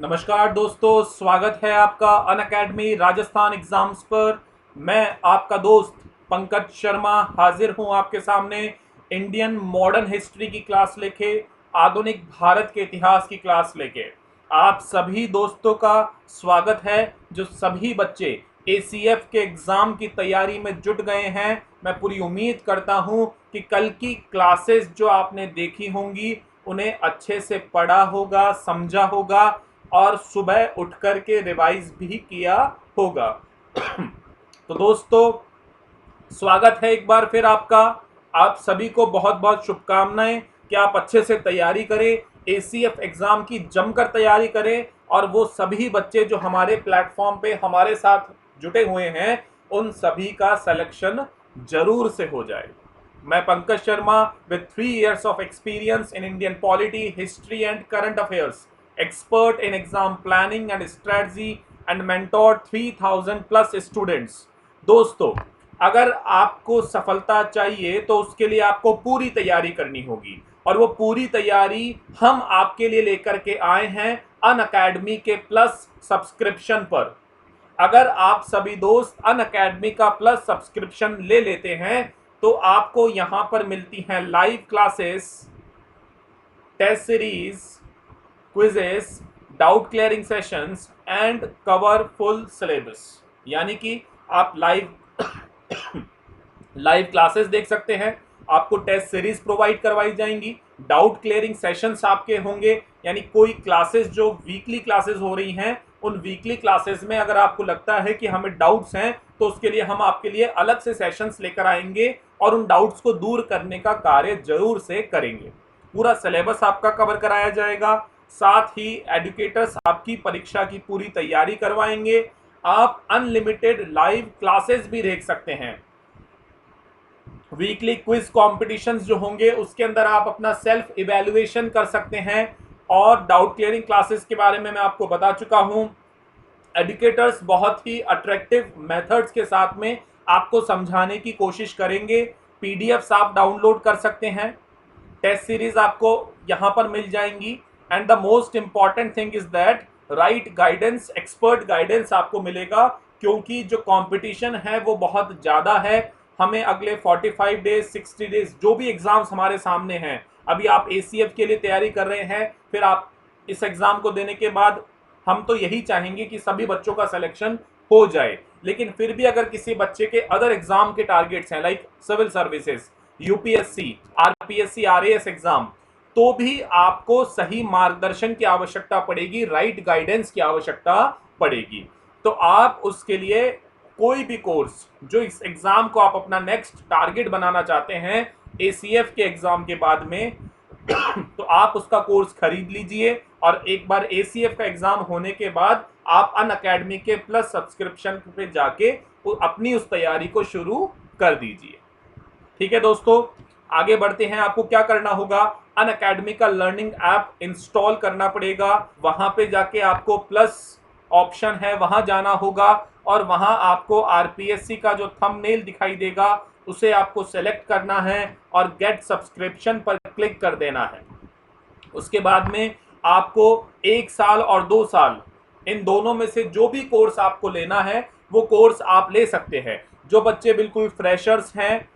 नमस्कार दोस्तों, स्वागत है आपका अनअकैडमी राजस्थान एग्जाम्स पर। मैं आपका दोस्त पंकज शर्मा हाजिर हूं आपके सामने इंडियन मॉडर्न हिस्ट्री की क्लास लेके, आधुनिक भारत के इतिहास की क्लास लेके। आप सभी दोस्तों का स्वागत है जो सभी बच्चे एसीएफ के एग्ज़ाम की तैयारी में जुट गए हैं। मैं पूरी उम्मीद करता हूं कि कल की क्लासेस जो आपने देखी होंगी उन्हें अच्छे से पढ़ा होगा, समझा होगा और सुबह उठ कर के रिवाइज भी किया होगा। तो दोस्तों, स्वागत है एक बार फिर आपका। आप सभी को बहुत बहुत शुभकामनाएं कि आप अच्छे से तैयारी करें, एसीएफ एग्जाम की जमकर तैयारी करें और वो सभी बच्चे जो हमारे प्लेटफॉर्म पे हमारे साथ जुटे हुए हैं उन सभी का सिलेक्शन जरूर से हो जाए। मैं Pankaj Sharma with 3 years of experience in Indian polity, history and current affairs, expert in exam planning and strategy and mentored 3000 plus students। दोस्तों, अगर आपको सफलता चाहिए तो उसके लिए आपको पूरी तैयारी करनी होगी और वो पूरी तैयारी हम आपके लिए लेकर के आए हैं अनअकैडमी के प्लस सब्सक्रिप्शन पर। अगर आप सभी दोस्त अनअकैडमी का प्लस सब्सक्रिप्शन ले लेते हैं तो आपको यहां पर मिलती हैं live classes, test series, quizzes, doubt clearing sessions and cover full syllabus. यानी कि आप लाइव क्लासेस देख सकते हैं, आपको टेस्ट सीरीज प्रोवाइड करवाई जाएंगी, डाउट क्लियरिंग सेशंस आपके होंगे। यानी कोई क्लासेस जो वीकली क्लासेस हो रही हैं उन वीकली क्लासेस में अगर आपको लगता है कि हमें डाउट्स हैं तो उसके लिए हम आपके लिए अलग से सेशंस लेकर आएंगे और उन डाउट्स को दूर करने का कार्य जरूर से करेंगे। पूरा सिलेबस आपका कवर कराया जाएगा, साथ ही एजुकेटर्स आपकी परीक्षा की पूरी तैयारी करवाएंगे। आप अनलिमिटेड लाइव क्लासेस भी देख सकते हैं। वीकली क्विज कॉम्पिटिशन्स जो होंगे उसके अंदर आप अपना सेल्फ इवैल्यूएशन कर सकते हैं और डाउट क्लियरिंग क्लासेस के बारे में मैं आपको बता चुका हूं। एजुकेटर्स बहुत ही अट्रैक्टिव मेथड्स के साथ में आपको समझाने की कोशिश करेंगे। पीडीएफ्स आप डाउनलोड कर सकते हैं, टेस्ट सीरीज आपको यहां पर मिल जाएंगी and the most important thing is that right guidance, expert guidance आपको मिलेगा क्योंकि जो कंपटीशन है वो बहुत ज़्यादा है। हमें अगले 45 डेज 60 डेज जो भी एग्जाम्स हमारे सामने हैं, अभी आप एसीएफ के लिए तैयारी कर रहे हैं, फिर आप इस एग्ज़ाम को देने के बाद हम तो यही चाहेंगे कि सभी बच्चों का सिलेक्शन हो जाए। लेकिन फिर भी अगर किसी बच्चे के अदर एग्जाम के टारगेट्स हैं like civil services, UPSC, RPSC, RAS exam, तो भी आपको सही मार्गदर्शन की आवश्यकता पड़ेगी, राइट गाइडेंस की आवश्यकता पड़ेगी। तो आप उसके लिए कोई भी कोर्स जो इस एग्जाम को आप अपना नेक्स्ट टारगेट बनाना चाहते हैं एसीएफ के एग्जाम के बाद में तो आप उसका कोर्स खरीद लीजिए और एक बार एसीएफ का एग्जाम होने के बाद आप अनअकैडमी के प्लस सब्सक्रिप्शन पे जाके अपनी उस तैयारी को शुरू कर दीजिए। ठीक है दोस्तों, आगे बढ़ते हैं। आपको क्या करना होगा, अनअकैडमी का लर्निंग ऐप इंस्टॉल करना पड़ेगा। वहां पे जाके आपको प्लस ऑप्शन है वहां जाना होगा और वहां आपको आरपीएससी का जो थंबनेल दिखाई देगा उसे आपको सेलेक्ट करना है और गेट सब्सक्रिप्शन पर क्लिक कर देना है। उसके बाद में आपको 1 साल और 2 साल इन दोनों में से जो भी कोर्स आपको लेना है वो कोर्स आप ले सकते हैं। जो बच्चे बिल्कुल फ्रेशर्स हैं,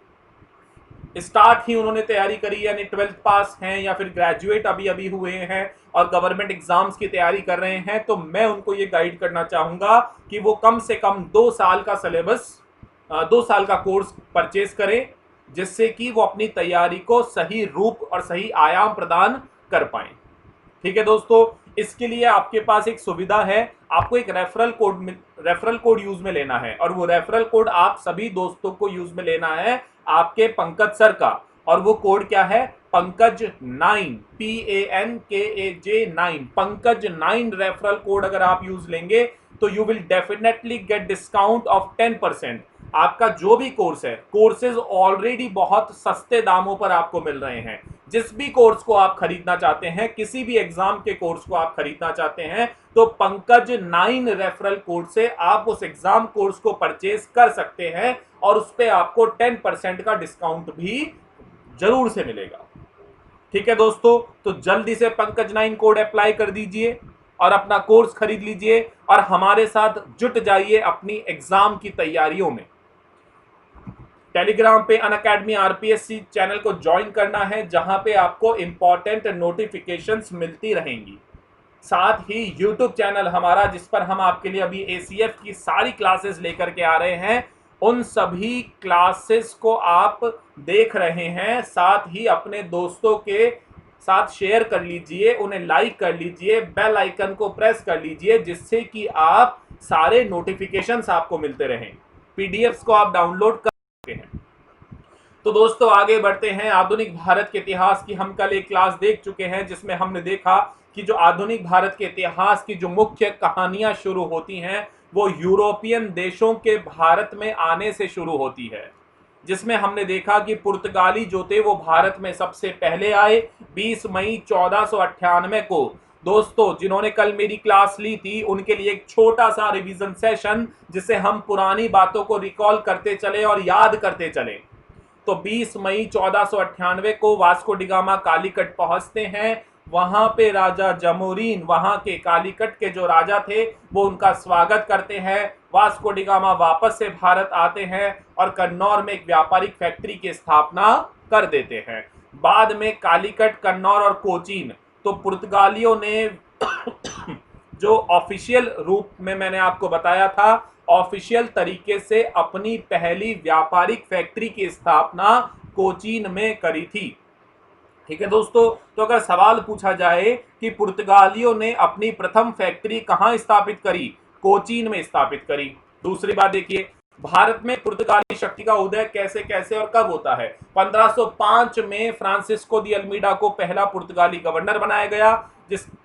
स्टार्ट ही उन्होंने तैयारी करी, यानी 12th पास हैं या फिर ग्रेजुएट अभी अभी हुए हैं और गवर्नमेंट एग्जाम्स की तैयारी कर रहे हैं, तो मैं उनको ये गाइड करना चाहूँगा कि वो कम से कम 2 साल का सिलेबस, 2 साल का कोर्स परचेज करें जिससे कि वो अपनी तैयारी को सही रूप और सही आयाम प्रदान कर पाएं। ठीक है दोस्तों, इसके लिए आपके पास एक सुविधा है, आपको एक रेफरल कोड यूज में लेना है और वो रेफरल कोड आप सभी दोस्तों को यूज में लेना है आपके पंकज सर का। और वो कोड क्या है, Pankaj 9, PANKAJ 9, Pankaj 9 referral code अगर आप यूज लेंगे तो you will definitely get discount of 10%। आपका जो भी कोर्स है, कोर्सेज ऑलरेडी बहुत सस्ते दामों पर आपको मिल रहे हैं। जिस भी कोर्स को आप खरीदना चाहते हैं, किसी भी एग्जाम के कोर्स को आप खरीदना चाहते हैं तो पंकज 9 रेफरल कोड से आप उस एग्जाम कोर्स को परचेज कर सकते हैं और उस पर आपको 10% का डिस्काउंट भी जरूर से मिलेगा। ठीक है दोस्तों, तो जल्दी से पंकज 9 कोड अप्लाई कर दीजिए और अपना कोर्स खरीद लीजिए और हमारे साथ जुट जाइए अपनी एग्जाम की तैयारियों में। टेलीग्राम पे अनअकैडमी आरपीएससी चैनल को ज्वाइन करना है, जहां पे आपको इंपॉर्टेंट नोटिफिकेशंस मिलती रहेंगी। साथ ही यूट्यूब चैनल हमारा, जिस पर हम आपके लिए अभी एसीएफ की सारी क्लासेस लेकर के आ रहे हैं, उन सभी क्लासेस को आप देख रहे हैं। साथ ही अपने दोस्तों के साथ शेयर कर लीजिए, उन्हें लाइक कर लीजिए, बेल आइकन को प्रेस कर लीजिए, जिससे कि आप सारे नोटिफिकेशंस आपको मिलते रहें। पीडीएफ्स को आप डाउनलोड कर सकते हैं। तो दोस्तों आगे बढ़ते हैं। आधुनिक भारत के इतिहास की हम कल एक क्लास देख चुके हैं, जिसमें हमने देखा कि जो आधुनिक भारत के इतिहास की जो मुख्य कहानियां शुरू होती हैं वो यूरोपियन देशों के भारत में आने से शुरू होती है, जिसमें हमने देखा कि पुर्तगाली जो थे वो भारत में सबसे पहले आए 20 मई 1498 को। दोस्तों जिन्होंने कल मेरी क्लास ली थी उनके लिए एक छोटा सा रिवीजन सेशन, जिसे हम पुरानी बातों को रिकॉल करते चले और याद करते चले। तो 20 मई 1498 को वास्को डी गामा कालीकट पहुंचते हैं। वहां पे राजा जमोरीन, वहां के कालीकट के जो राजा थे, वो उनका स्वागत करते हैं। वास्को डी गामा वापस से भारत आते हैं और कन्नौर में एक व्यापारिक फैक्ट्री की स्थापना कर देते हैं। बाद में कालीकट, कन्नौर और कोचीन, तो पुर्तगालियों ने जो ऑफिशियल रूप में मैंने आपको बताया था, ऑफिशियल तरीके से अपनी पहली व्यापारिक फैक्ट्री की स्थापना कोचीन में करी थी। ठीक है दोस्तों, तो अगर सवाल पूछा जाए कि पुर्तगालियों ने अपनी प्रथम फैक्ट्री कहां स्थापित करी, कोचीन में स्थापित करी। दूसरी बात देखिए, भारत में पुर्तगाली शक्ति का उदय कैसे कैसे और कब होता है। 1505 में फ्रांसिस्को दी अल्मीडा को पहला पुर्तगाली गवर्नर बनाया गया,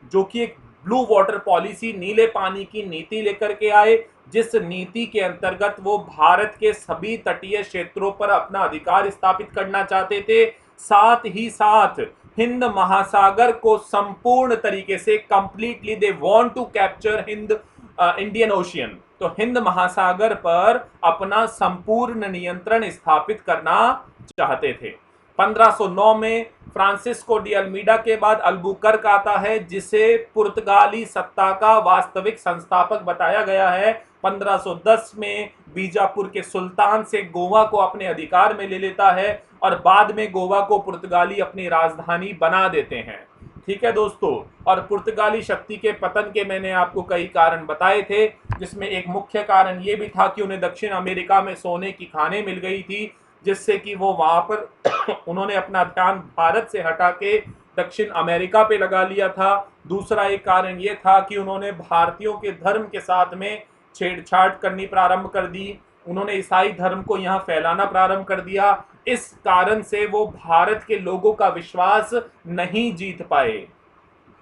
जो कि एक ब्लू वाटर पॉलिसी, नीले पानी की नीति लेकर के आए, जिस नीति के अंतर्गत वो भारत के सभी तटीय क्षेत्रों पर अपना अधिकार स्थापित करना चाहते थे। साथ ही साथ हिंद महासागर को संपूर्ण तरीके से completely they want to capture Indian Ocean, तो हिंद महासागर पर अपना संपूर्ण नियंत्रण स्थापित करना चाहते थे। 1509 में फ्रांसिस्को डी अल्मीडा के बाद अल्बुकर्क आता है, जिसे पुर्तगाली सत्ता का वास्तविक संस्थापक बताया गया है। 1510 में बीजापुर के सुल्तान से गोवा को अपने अधिकार में ले लेता है और बाद में गोवा को पुर्तगाली अपनी राजधानी बना देते हैं। ठीक है दोस्तों, और पुर्तगाली शक्ति के पतन के मैंने आपको कई कारण बताए थे, जिसमें एक मुख्य कारण ये भी था कि उन्हें दक्षिण अमेरिका में सोने की खानें मिल गई थी, जिससे कि वो वहां पर उन्होंने अपना ध्यान भारत से हटा के दक्षिण अमेरिका पे लगा लिया था। दूसरा एक कारण ये था कि उन्होंने भारतीयों के धर्म के साथ में छेड़छाड़ करनी प्रारंभ कर दी, उन्होंने ईसाई धर्म को यहाँ फैलाना प्रारंभ कर दिया। इस कारण से वो भारत के लोगों का विश्वास नहीं जीत पाए।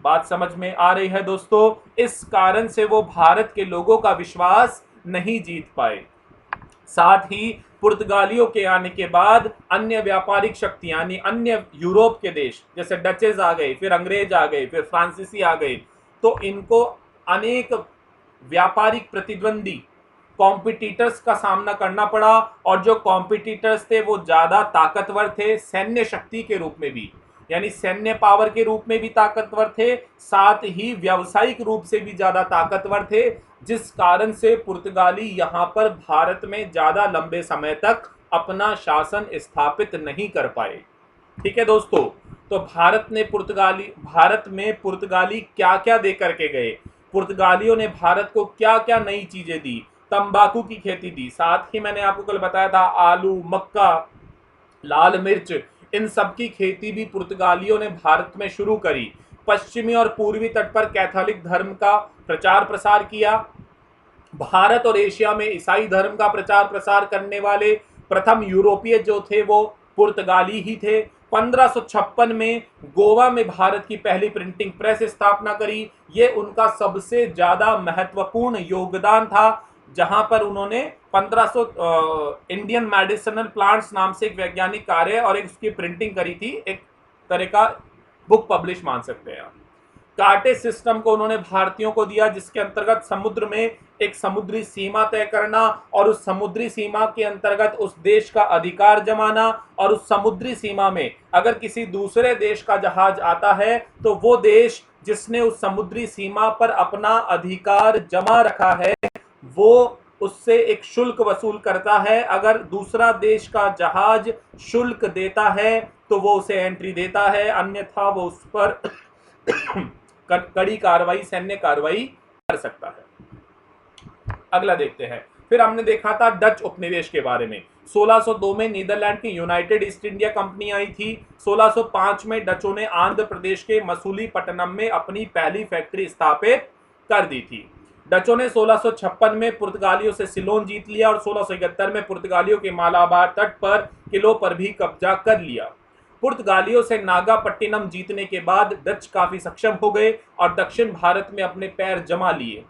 बात समझ में आ रही है दोस्तों? इस कारण से वो भारत के लोगों का विश्वास नहीं जीत पाए। साथ ही पुर्तगालियों के आने के बाद अन्य व्यापारिक शक्ति यानी अन्य यूरोप के देश जैसे डचेज आ गए, फिर अंग्रेज आ गए, फिर फ्रांसीसी आ गए, तो इनको अनेक व्यापारिक प्रतिद्वंदी कॉम्पिटिटर्स का सामना करना पड़ा। और जो कॉम्पिटिटर्स थे वो ज्यादा ताकतवर थे, सैन्य शक्ति के रूप में भी, यानी सैन्य पावर के रूप में भी ताकतवर थे, साथ ही व्यावसायिक रूप से भी ज्यादा ताकतवर थे, जिस कारण से पुर्तगाली यहाँ पर भारत में ज्यादा लंबे समय तक अपना शासन स्थापित नहीं कर पाए। ठीक है दोस्तों, तो भारत में पुर्तगाली क्या क्या दे करके गए, पुर्तगालियों ने भारत को क्या क्या नई चीजें दी। तंबाकू की खेती दी, साथ ही मैंने आपको कल बताया था आलू, मक्का, लाल मिर्च, इन सब की खेती भी पुर्तगालियों ने भारत में शुरू करी। पश्चिमी और पूर्वी तट पर कैथोलिक धर्म का प्रचार प्रसार किया। भारत और एशिया में ईसाई धर्म का प्रचार प्रसार करने वाले प्रथम यूरोपीय जो थे वो पुर्तगाली ही थे। 1556 में गोवा में भारत की पहली प्रिंटिंग प्रेस स्थापना करी। ये उनका सबसे ज्यादा महत्वपूर्ण योगदान था, जहां पर उन्होंने 1500 इंडियन मेडिसिनल प्लांट्स नाम से एक वैज्ञानिक कार्य और एक उसकी प्रिंटिंग करी थी, एक तरह का बुक पब्लिश मान सकते हैं आप। कार्टेज सिस्टम को उन्होंने भारतीयों को दिया, जिसके अंतर्गत समुद्र में एक समुद्री सीमा तय करना और उस समुद्री सीमा के अंतर्गत उस देश का अधिकार जमाना, और उस समुद्री सीमा में अगर किसी दूसरे देश का जहाज आता है तो वो देश जिसने उस समुद्री सीमा पर अपना अधिकार जमा रखा है वो उससे एक शुल्क वसूल करता है। अगर दूसरा देश का जहाज शुल्क देता है तो वो उसे एंट्री देता है, अन्यथा वो उस पर कड़ी कार्रवाई, सैन्य कार्रवाई कर सकता है। अगला देखते हैं। फिर हमने देखा था डच उपनिवेश के बारे में। 1602 में नीदरलैंड की यूनाइटेड ईस्ट इंडिया कंपनी आई थी। 1605 में डचों ने आंध्र प्रदेश के मसूलीपट्टनम में अपनी पहली फैक्ट्री स्थापित कर दी थी। डचों ने 1656 में पुर्तगालियों से सिलोन जीत लिया और 1671 में पुर्तगालियों के मालाबार तट पर किलों पर भी कब्जा कर लिया। पुर्तगालियों से नागापट्टिनम जीतने के बाद डच काफी सक्षम हो गए और दक्षिण भारत में अपने पैर जमा लिए।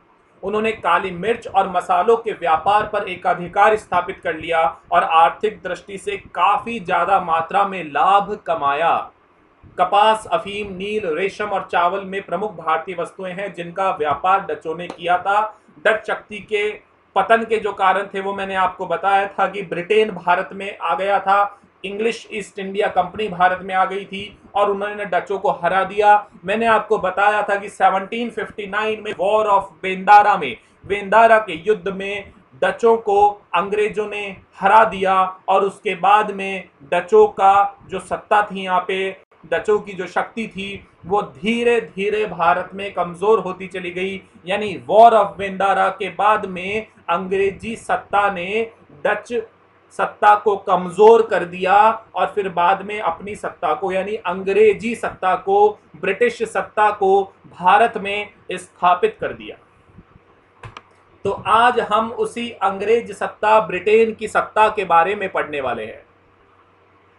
उन्होंने काली मिर्च और मसालों के व्यापार पर एकाधिकार स्थापित कर लिया और आर्थिक दृष्टि से काफी ज्यादा मात्रा में लाभ कमाया। कपास, अफीम, नील, रेशम और चावल में प्रमुख भारतीय वस्तुएं हैं जिनका व्यापार डचों ने किया था। डच शक्ति के पतन के जो कारण थे वो मैंने आपको बताया था कि ब्रिटेन भारत में आ गया था, English east India company Bharat में आ गई थी और उन्होंने डचों को हरा दिया। मैंने आपको बताया था कि 1759 में वॉर ऑफ वेंदारा में, वेंदारा के युद्ध में डचों को अंग्रेजों ने हरा दिया और उसके बाद में डचों का जो सत्ता थी, यहाँ पे डचों की जो शक्ति थी वो धीरे धीरे भारत में कमजोर होती चली गई। यानी वॉर ऑफ वेंदारा के बाद में अंग्रेजी सत्ता ने डच सत्ता को कमजोर कर दिया और फिर बाद में अपनी सत्ता को, यानी अंग्रेजी सत्ता को, ब्रिटिश सत्ता को भारत में स्थापित कर दिया। तो आज हम उसी अंग्रेज सत्ता, ब्रिटेन की सत्ता के बारे में पढ़ने वाले हैं।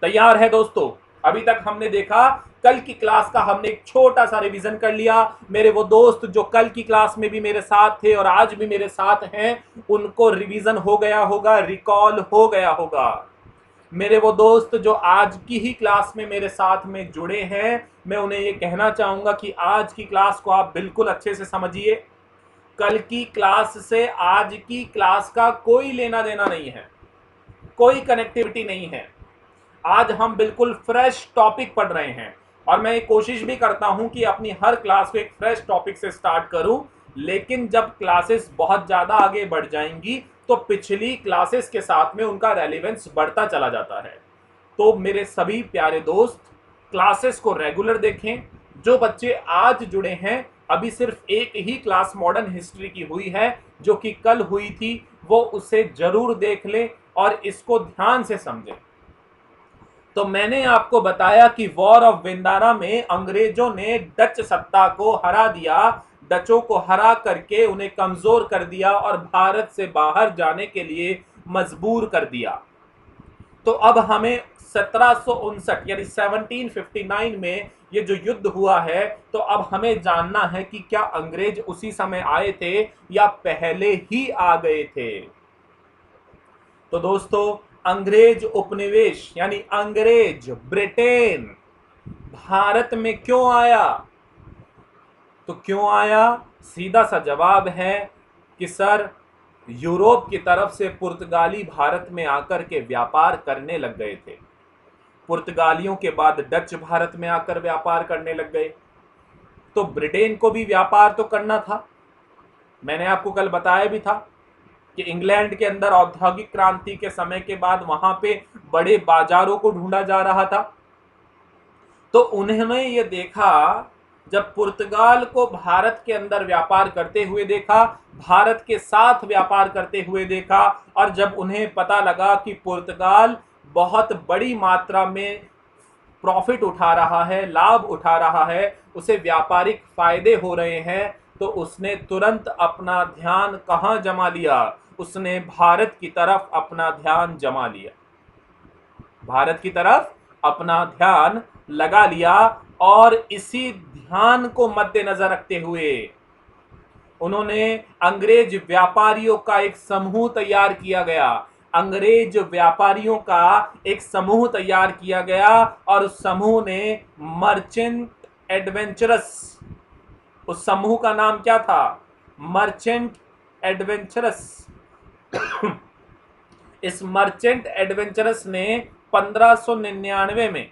तैयार है दोस्तों? अभी तक हमने देखा, कल की क्लास का हमने एक छोटा सा रिवीजन कर लिया। मेरे वो दोस्त जो कल की क्लास में भी मेरे साथ थे और आज भी मेरे साथ हैं, उनको रिवीजन हो गया होगा, रिकॉल हो गया होगा। मेरे वो दोस्त जो आज की ही क्लास में मेरे साथ में जुड़े हैं, मैं उन्हें ये कहना चाहूंगा कि आज की क्लास को आप बिल्कुल अच्छे से समझिए। कल की क्लास से आज की क्लास का कोई लेना देना नहीं है, कोई कनेक्टिविटी नहीं है। आज हम बिल्कुल फ्रेश टॉपिक पढ़ रहे हैं और मैं कोशिश भी करता हूं कि अपनी हर क्लास को एक फ्रेश टॉपिक से स्टार्ट करूं, लेकिन जब क्लासेस बहुत ज़्यादा आगे बढ़ जाएंगी तो पिछली क्लासेस के साथ में उनका रेलेवेंस बढ़ता चला जाता है। तो मेरे सभी प्यारे दोस्त, क्लासेस को रेगुलर देखें। जो बच्चे आज जुड़े हैं, अभी सिर्फ एक ही क्लास मॉडर्न हिस्ट्री की हुई है जो कि कल हुई थी, वो उसे जरूर देख लें और इसको ध्यान से समझें। तो मैंने आपको बताया कि वॉर ऑफ वेंदारा में अंग्रेजों ने डच सत्ता को हरा दिया, डचों को हरा करके उन्हें कमजोर कर दिया और भारत से बाहर जाने के लिए मजबूर कर दिया। तो अब हमें 1759 यानी 1759 में ये जो युद्ध हुआ है, तो अब हमें जानना है कि क्या अंग्रेज उसी समय आए थे या पहले ही आ गए थे। तो दोस्तों, अंग्रेज उपनिवेश यानी अंग्रेज ब्रिटेन भारत में क्यों आया? तो क्यों आया? सीधा सा जवाब है कि सर, यूरोप की तरफ से पुर्तगाली भारत में आकर के व्यापार करने लग गए थे। पुर्तगालियों के बाद डच भारत में आकर व्यापार करने लग गए, तो ब्रिटेन को भी व्यापार तो करना था। मैंने आपको कल बताया भी था कि इंग्लैंड के अंदर औद्योगिक क्रांति के समय के बाद वहां पे बड़े बाजारों को ढूंढा जा रहा था। तो उन्होंने ये देखा, जब पुर्तगाल को भारत के अंदर व्यापार करते हुए देखा, भारत के साथ व्यापार करते हुए देखा, और जब उन्हें पता लगा कि पुर्तगाल बहुत बड़ी मात्रा में प्रॉफिट उठा रहा है, लाभ उठा रहा है, उसे व्यापारिक फायदे हो रहे हैं, तो उसने तुरंत अपना ध्यान कहाँ जमा लिया? उसने भारत की तरफ अपना ध्यान जमा लिया, भारत की तरफ अपना ध्यान लगा लिया। और इसी ध्यान को मद्देनजर रखते हुए उन्होंने अंग्रेज व्यापारियों का एक समूह तैयार किया गया, अंग्रेज व्यापारियों का एक समूह तैयार किया गया और उस समूह ने मर्चेंट एडवेंचरस उस समूह का नाम क्या था? Merchant adventurous. इस मर्चेंट एडवेंचरस ने 1599 में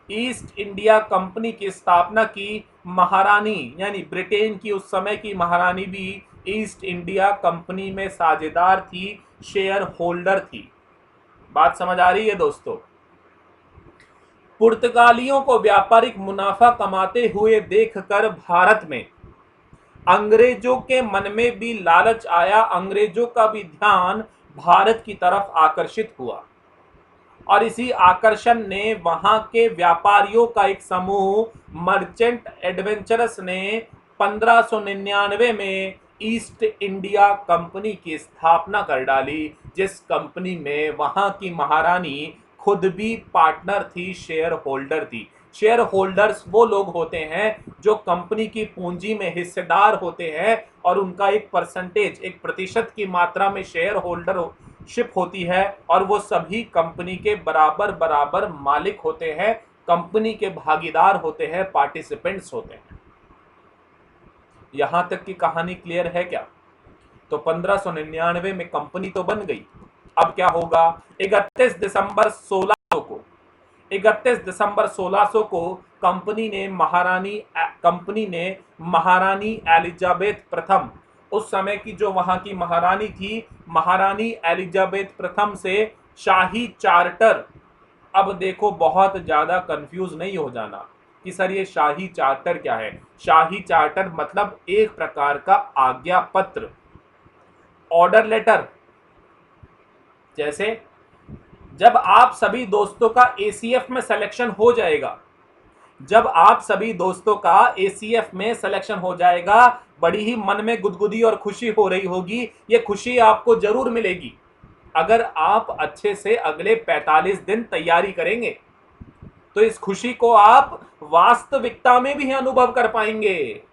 ईस्ट इंडिया कंपनी की स्थापना की। महारानी यानी ब्रिटेन की उस समय की महारानी भी ईस्ट इंडिया कंपनी में साझेदार थी, शेयर होल्डर थी। बात समझ आ रही है दोस्तों? पुर्तगालियों को व्यापारिक मुनाफा कमाते हुए देखकर भारत में अंग्रेजों के मन में भी लालच आया, अंग्रेजों का भी ध्यान भारत की तरफ आकर्षित हुआ और इसी आकर्षण ने वहां के व्यापारियों का एक समूह मर्चेंट एडवेंचरस ने 1599 में ईस्ट इंडिया कंपनी की स्थापना कर डाली, जिस कंपनी में वहां की महारानी खुद भी पार्टनर थी, शेयर होल्डर थी। शेयर होल्डर्स वो लोग होते हैं जो कंपनी की पूंजी में हिस्सेदार होते हैं और उनका एक परसेंटेज, एक प्रतिशत की मात्रा में शेयर होल्डरशिप होती है और वो सभी कंपनी के बराबर बराबर मालिक होते हैं, कंपनी के भागीदार होते हैं, पार्टिसिपेंट्स होते हैं। यहां तक की कहानी क्लियर है क्या? तो 1599 में कंपनी तो बन गई। अब क्या होगा? 31 दिसंबर 1600 को कंपनी ने महारानी एलिजाबेथ प्रथम, उस समय की जो वहां की महारानी थी, महारानी एलिजाबेथ प्रथम से शाही चार्टर। अब देखो, बहुत ज्यादा कंफ्यूज नहीं हो जाना कि सर ये शाही चार्टर क्या है। शाही चार्टर मतलब एक प्रकार का आज्ञा पत्र, ऑर्डर लेटर। जैसे जब आप सभी दोस्तों का एसीएफ में सिलेक्शन हो जाएगा, बड़ी ही मन में गुदगुदी और खुशी हो रही होगी। ये खुशी आपको जरूर मिलेगी अगर आप अच्छे से अगले 45 दिन तैयारी करेंगे, तो इस खुशी को आप वास्तविकता में भी अनुभव कर पाएंगे।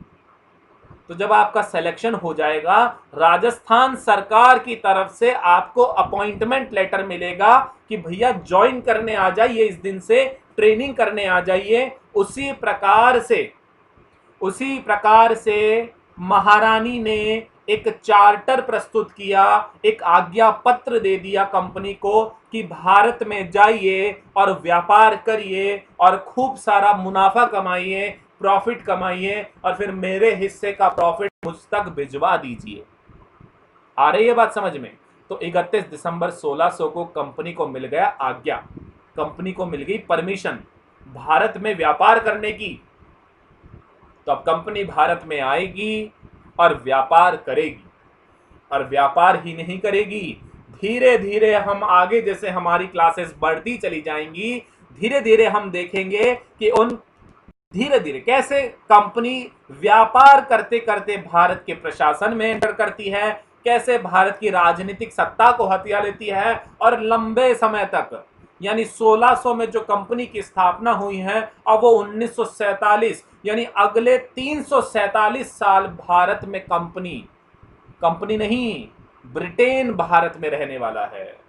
तो जब आपका सिलेक्शन हो जाएगा, राजस्थान सरकार की तरफ से आपको अपॉइंटमेंट लेटर मिलेगा कि भैया ज्वाइन करने आ जाइए, इस दिन से ट्रेनिंग करने आ जाइए। उसी प्रकार से महारानी ने एक चार्टर प्रस्तुत किया, एक आज्ञा पत्र दे दिया कंपनी को कि भारत में जाइए और व्यापार करिए और खूब सारा मुनाफा कमाइए, प्रॉफिट कमाइए और फिर मेरे हिस्से का प्रॉफिट मुझ तक भिजवा दीजिए। आ रही है बात समझ में? तो 31 दिसंबर 1600 को कंपनी को मिल गया आज्ञा, कंपनी को मिल गई परमिशन भारत में व्यापार करने की। तो अब कंपनी भारत में आएगी और व्यापार करेगी, और व्यापार ही नहीं करेगी, धीरे धीरे हम आगे जैसे हमारी क्लासेस बढ़ती चली जाएंगी, धीरे धीरे हम देखेंगे कि धीरे धीरे कैसे कंपनी व्यापार करते करते भारत के प्रशासन में एंटर करती है, कैसे भारत की राजनीतिक सत्ता को हथिया लेती है और लंबे समय तक, यानी 1600 में जो कंपनी की स्थापना हुई है, अब वो 1947 यानी अगले 347 साल भारत में कंपनी नहीं, ब्रिटेन भारत में रहने वाला है।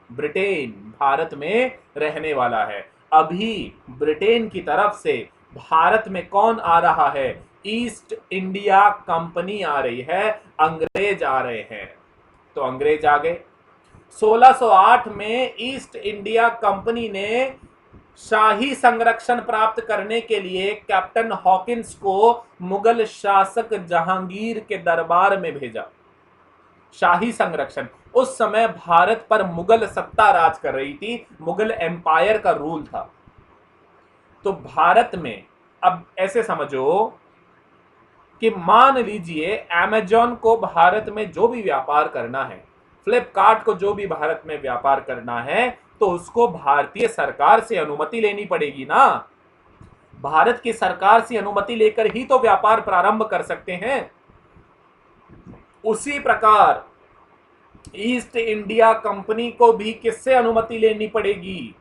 ब्रिटेन भारत में रहने वाला है। अभी ब्रिटेन की तरफ से भारत में कौन आ रहा है? ईस्ट इंडिया कंपनी आ रही है, अंग्रेज आ रहे हैं। तो अंग्रेज आ गए। 1608 में ईस्ट इंडिया कंपनी ने शाही संरक्षण प्राप्त करने के लिए कैप्टन हॉकिंस को मुगल शासक जहांगीर के दरबार में भेजा। शाही संरक्षण, उस समय भारत पर मुगल सत्ता राज कर रही थी, मुगल एम्पायर का रूल था। तो भारत में अब ऐसे समझो कि मान लीजिए अमेजॉन को भारत में जो भी व्यापार करना है, फ्लिपकार्ट को जो भी भारत में व्यापार करना है, तो उसको भारतीय सरकार से अनुमति लेनी पड़ेगी ना। भारत की सरकार से अनुमति लेकर ही तो व्यापार प्रारंभ कर सकते हैं। उसी प्रकार ईस्ट इंडिया कंपनी को भी किससे अनुमति लेनी पड़ेगी?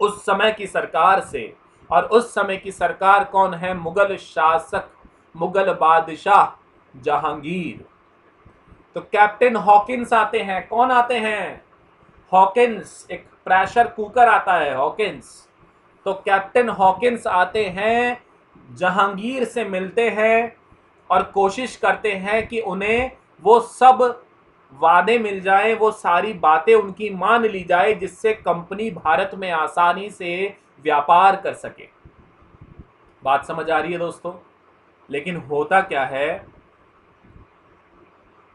उस समय की सरकार से। और उस समय की सरकार कौन है? मुगल शासक, मुगल बादशाह जहांगीर। तो कैप्टन हॉकिंस आते हैं। कौन आते हैं? हॉकिंस, एक प्रेशर कुकर आता है हॉकिंस। तो कैप्टन हॉकिंस आते हैं जहांगीर से मिलते हैं और कोशिश करते हैं कि उन्हें वो सब वादे मिल जाए, वो सारी बातें उनकी मान ली जाए, जिससे कंपनी भारत में आसानी से व्यापार कर सके। बात समझ आ रही है दोस्तों? लेकिन होता क्या है,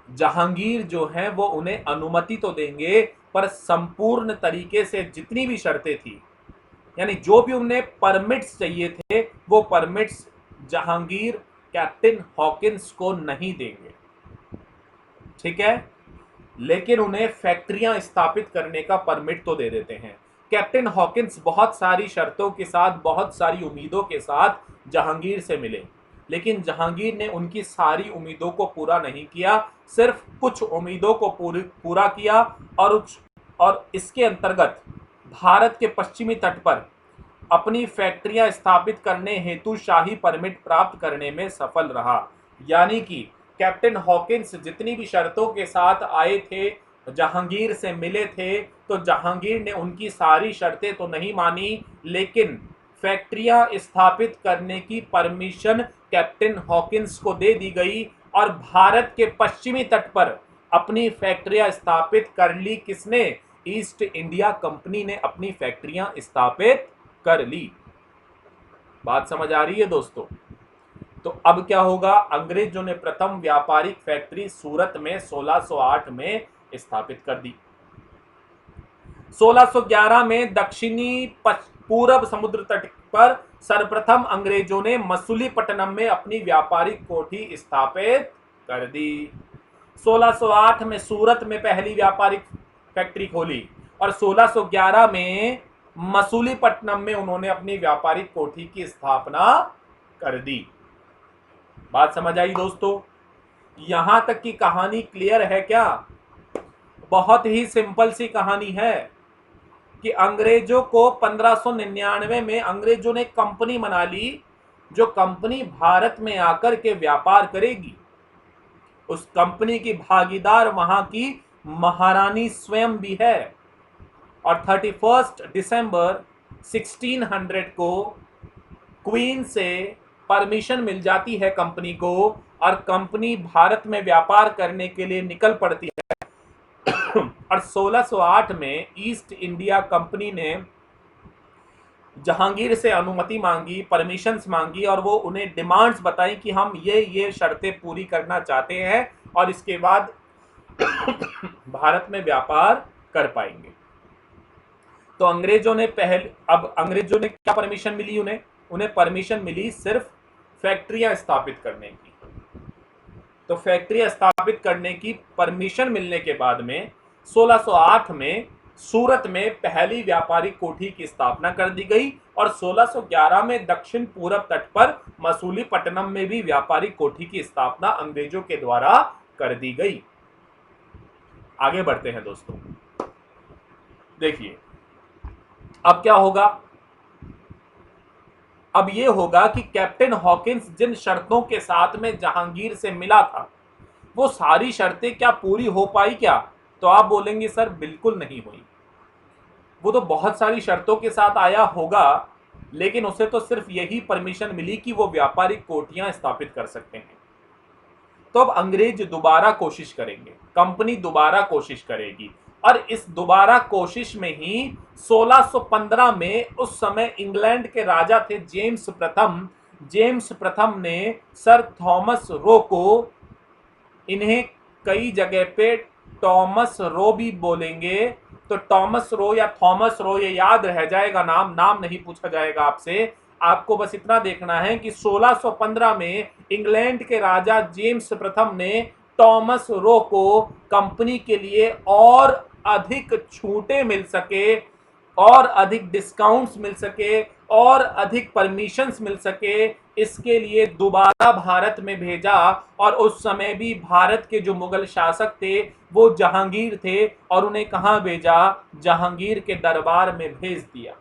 जहांगीर जो है वो उन्हें अनुमति तो देंगे, पर संपूर्ण तरीके से जितनी भी शर्तें थी, यानी जो भी उन्हें परमिट्स चाहिए थे, वो परमिट्स जहांगीर कैप्टन हॉकिंस को नहीं देंगे। ठीक है, लेकिन उन्हें फैक्ट्रियां स्थापित करने का परमिट तो दे देते हैं। कैप्टन हॉकिंस बहुत सारी शर्तों के साथ, बहुत सारी उम्मीदों के साथ जहांगीर से मिले, लेकिन जहांगीर ने उनकी सारी उम्मीदों को पूरा नहीं किया, सिर्फ कुछ उम्मीदों को पूरा किया। और इसके अंतर्गत भारत के पश्चिमी तट पर अपनी फैक्ट्रियां स्थापित करने हेतु शाही परमिट प्राप्त करने में सफल रहा। यानी कि कैप्टन हॉकिंस जितनी भी शर्तों के साथ आए थे, जहांगीर से मिले थे, तो जहांगीर ने उनकी सारी शर्तें तो नहीं मानी, लेकिन फैक्ट्रियां स्थापित करने की परमिशन कैप्टन हॉकिंस को दे दी गई और भारत के पश्चिमी तट पर अपनी फैक्ट्रियां स्थापित कर ली। किसने? ईस्ट इंडिया कंपनी ने अपनी फैक्ट्रियां स्थापित कर ली। बात समझ आ रही है दोस्तों? तो अब क्या होगा, अंग्रेजों ने प्रथम व्यापारिक फैक्ट्री सूरत में 1608 में स्थापित कर दी। 1611 में दक्षिणी पूरब समुद्र तट पर सर्वप्रथम अंग्रेजों ने मसूलीपट्टनम में अपनी व्यापारिक कोठी स्थापित कर दी। 1608 में सूरत में पहली व्यापारिक फैक्ट्री खोली और 1611 में मसूलीपट्टनम में उन्होंने अपनी व्यापारिक कोठी की स्थापना कर दी। बात समझ आई दोस्तों? यहां तक की कहानी क्लियर है क्या? बहुत ही सिंपल सी कहानी है कि अंग्रेजों को 1599 में अंग्रेजों ने कंपनी बना ली, जो कंपनी भारत में आकर के व्यापार करेगी। उस कंपनी की भागीदार वहां की महारानी स्वयं भी है। और 31 दिसंबर 1600 को क्वीन से परमिशन मिल जाती है कंपनी को, और कंपनी भारत में व्यापार करने के लिए निकल पड़ती है। और 1608 में ईस्ट इंडिया कंपनी ने जहांगीर से अनुमति मांगी, परमिशंस मांगी, और वो उन्हें डिमांड्स बताई कि हम ये शर्तें पूरी करना चाहते हैं और इसके बाद भारत में व्यापार कर पाएंगे। तो अंग्रेजों ने अंग्रेजों ने क्या परमिशन मिली? उन्हें परमिशन मिली सिर्फ फैक्ट्रियां स्थापित करने की। तो फैक्ट्री स्थापित करने की परमिशन मिलने के बाद में 1608 में सूरत में पहली व्यापारिक कोठी की स्थापना कर दी गई और 1611 में दक्षिण पूरब तट पर मसूलीपट्टनम में भी व्यापारिक कोठी की स्थापना अंग्रेजों के द्वारा कर दी गई। आगे बढ़ते हैं दोस्तों। देखिए अब क्या होगा। अब ये होगा कि कैप्टन हॉकिंस जिन शर्तों के साथ में जहांगीर से मिला था, वो सारी शर्तें क्या पूरी हो पाई क्या? तो आप बोलेंगे सर बिल्कुल नहीं हुई। वो तो बहुत सारी शर्तों के साथ आया होगा, लेकिन उसे तो सिर्फ यही परमिशन मिली कि वो व्यापारिक कोठियां स्थापित कर सकते हैं। तो अब अंग्रेज दोबारा कोशिश करेंगे, कंपनी दोबारा कोशिश करेगी, और इस दोबारा कोशिश में ही 1615 में उस समय इंग्लैंड के राजा थे जेम्स प्रथम ने सर थॉमस रो को, इन्हें कई जगह पे टॉमस रो भी बोलेंगे, तो टॉमस रो या थॉमस रो ये याद रह जाएगा, नाम नहीं पूछा जाएगा आपसे। आपको बस इतना देखना है कि 1615 में इंग्लैंड के राजा जेम्स प्रथम ने टॉमस रो को कंपनी के लिए और अधिक छूटें मिल सके, और अधिक डिस्काउंट्स मिल सके, और अधिक परमिशंस मिल सके, इसके लिए दोबारा भारत में भेजा। और उस समय भी भारत के जो मुगल शासक थे वो जहांगीर थे, और उन्हें कहां भेजा? जहांगीर के दरबार में भेज दिया।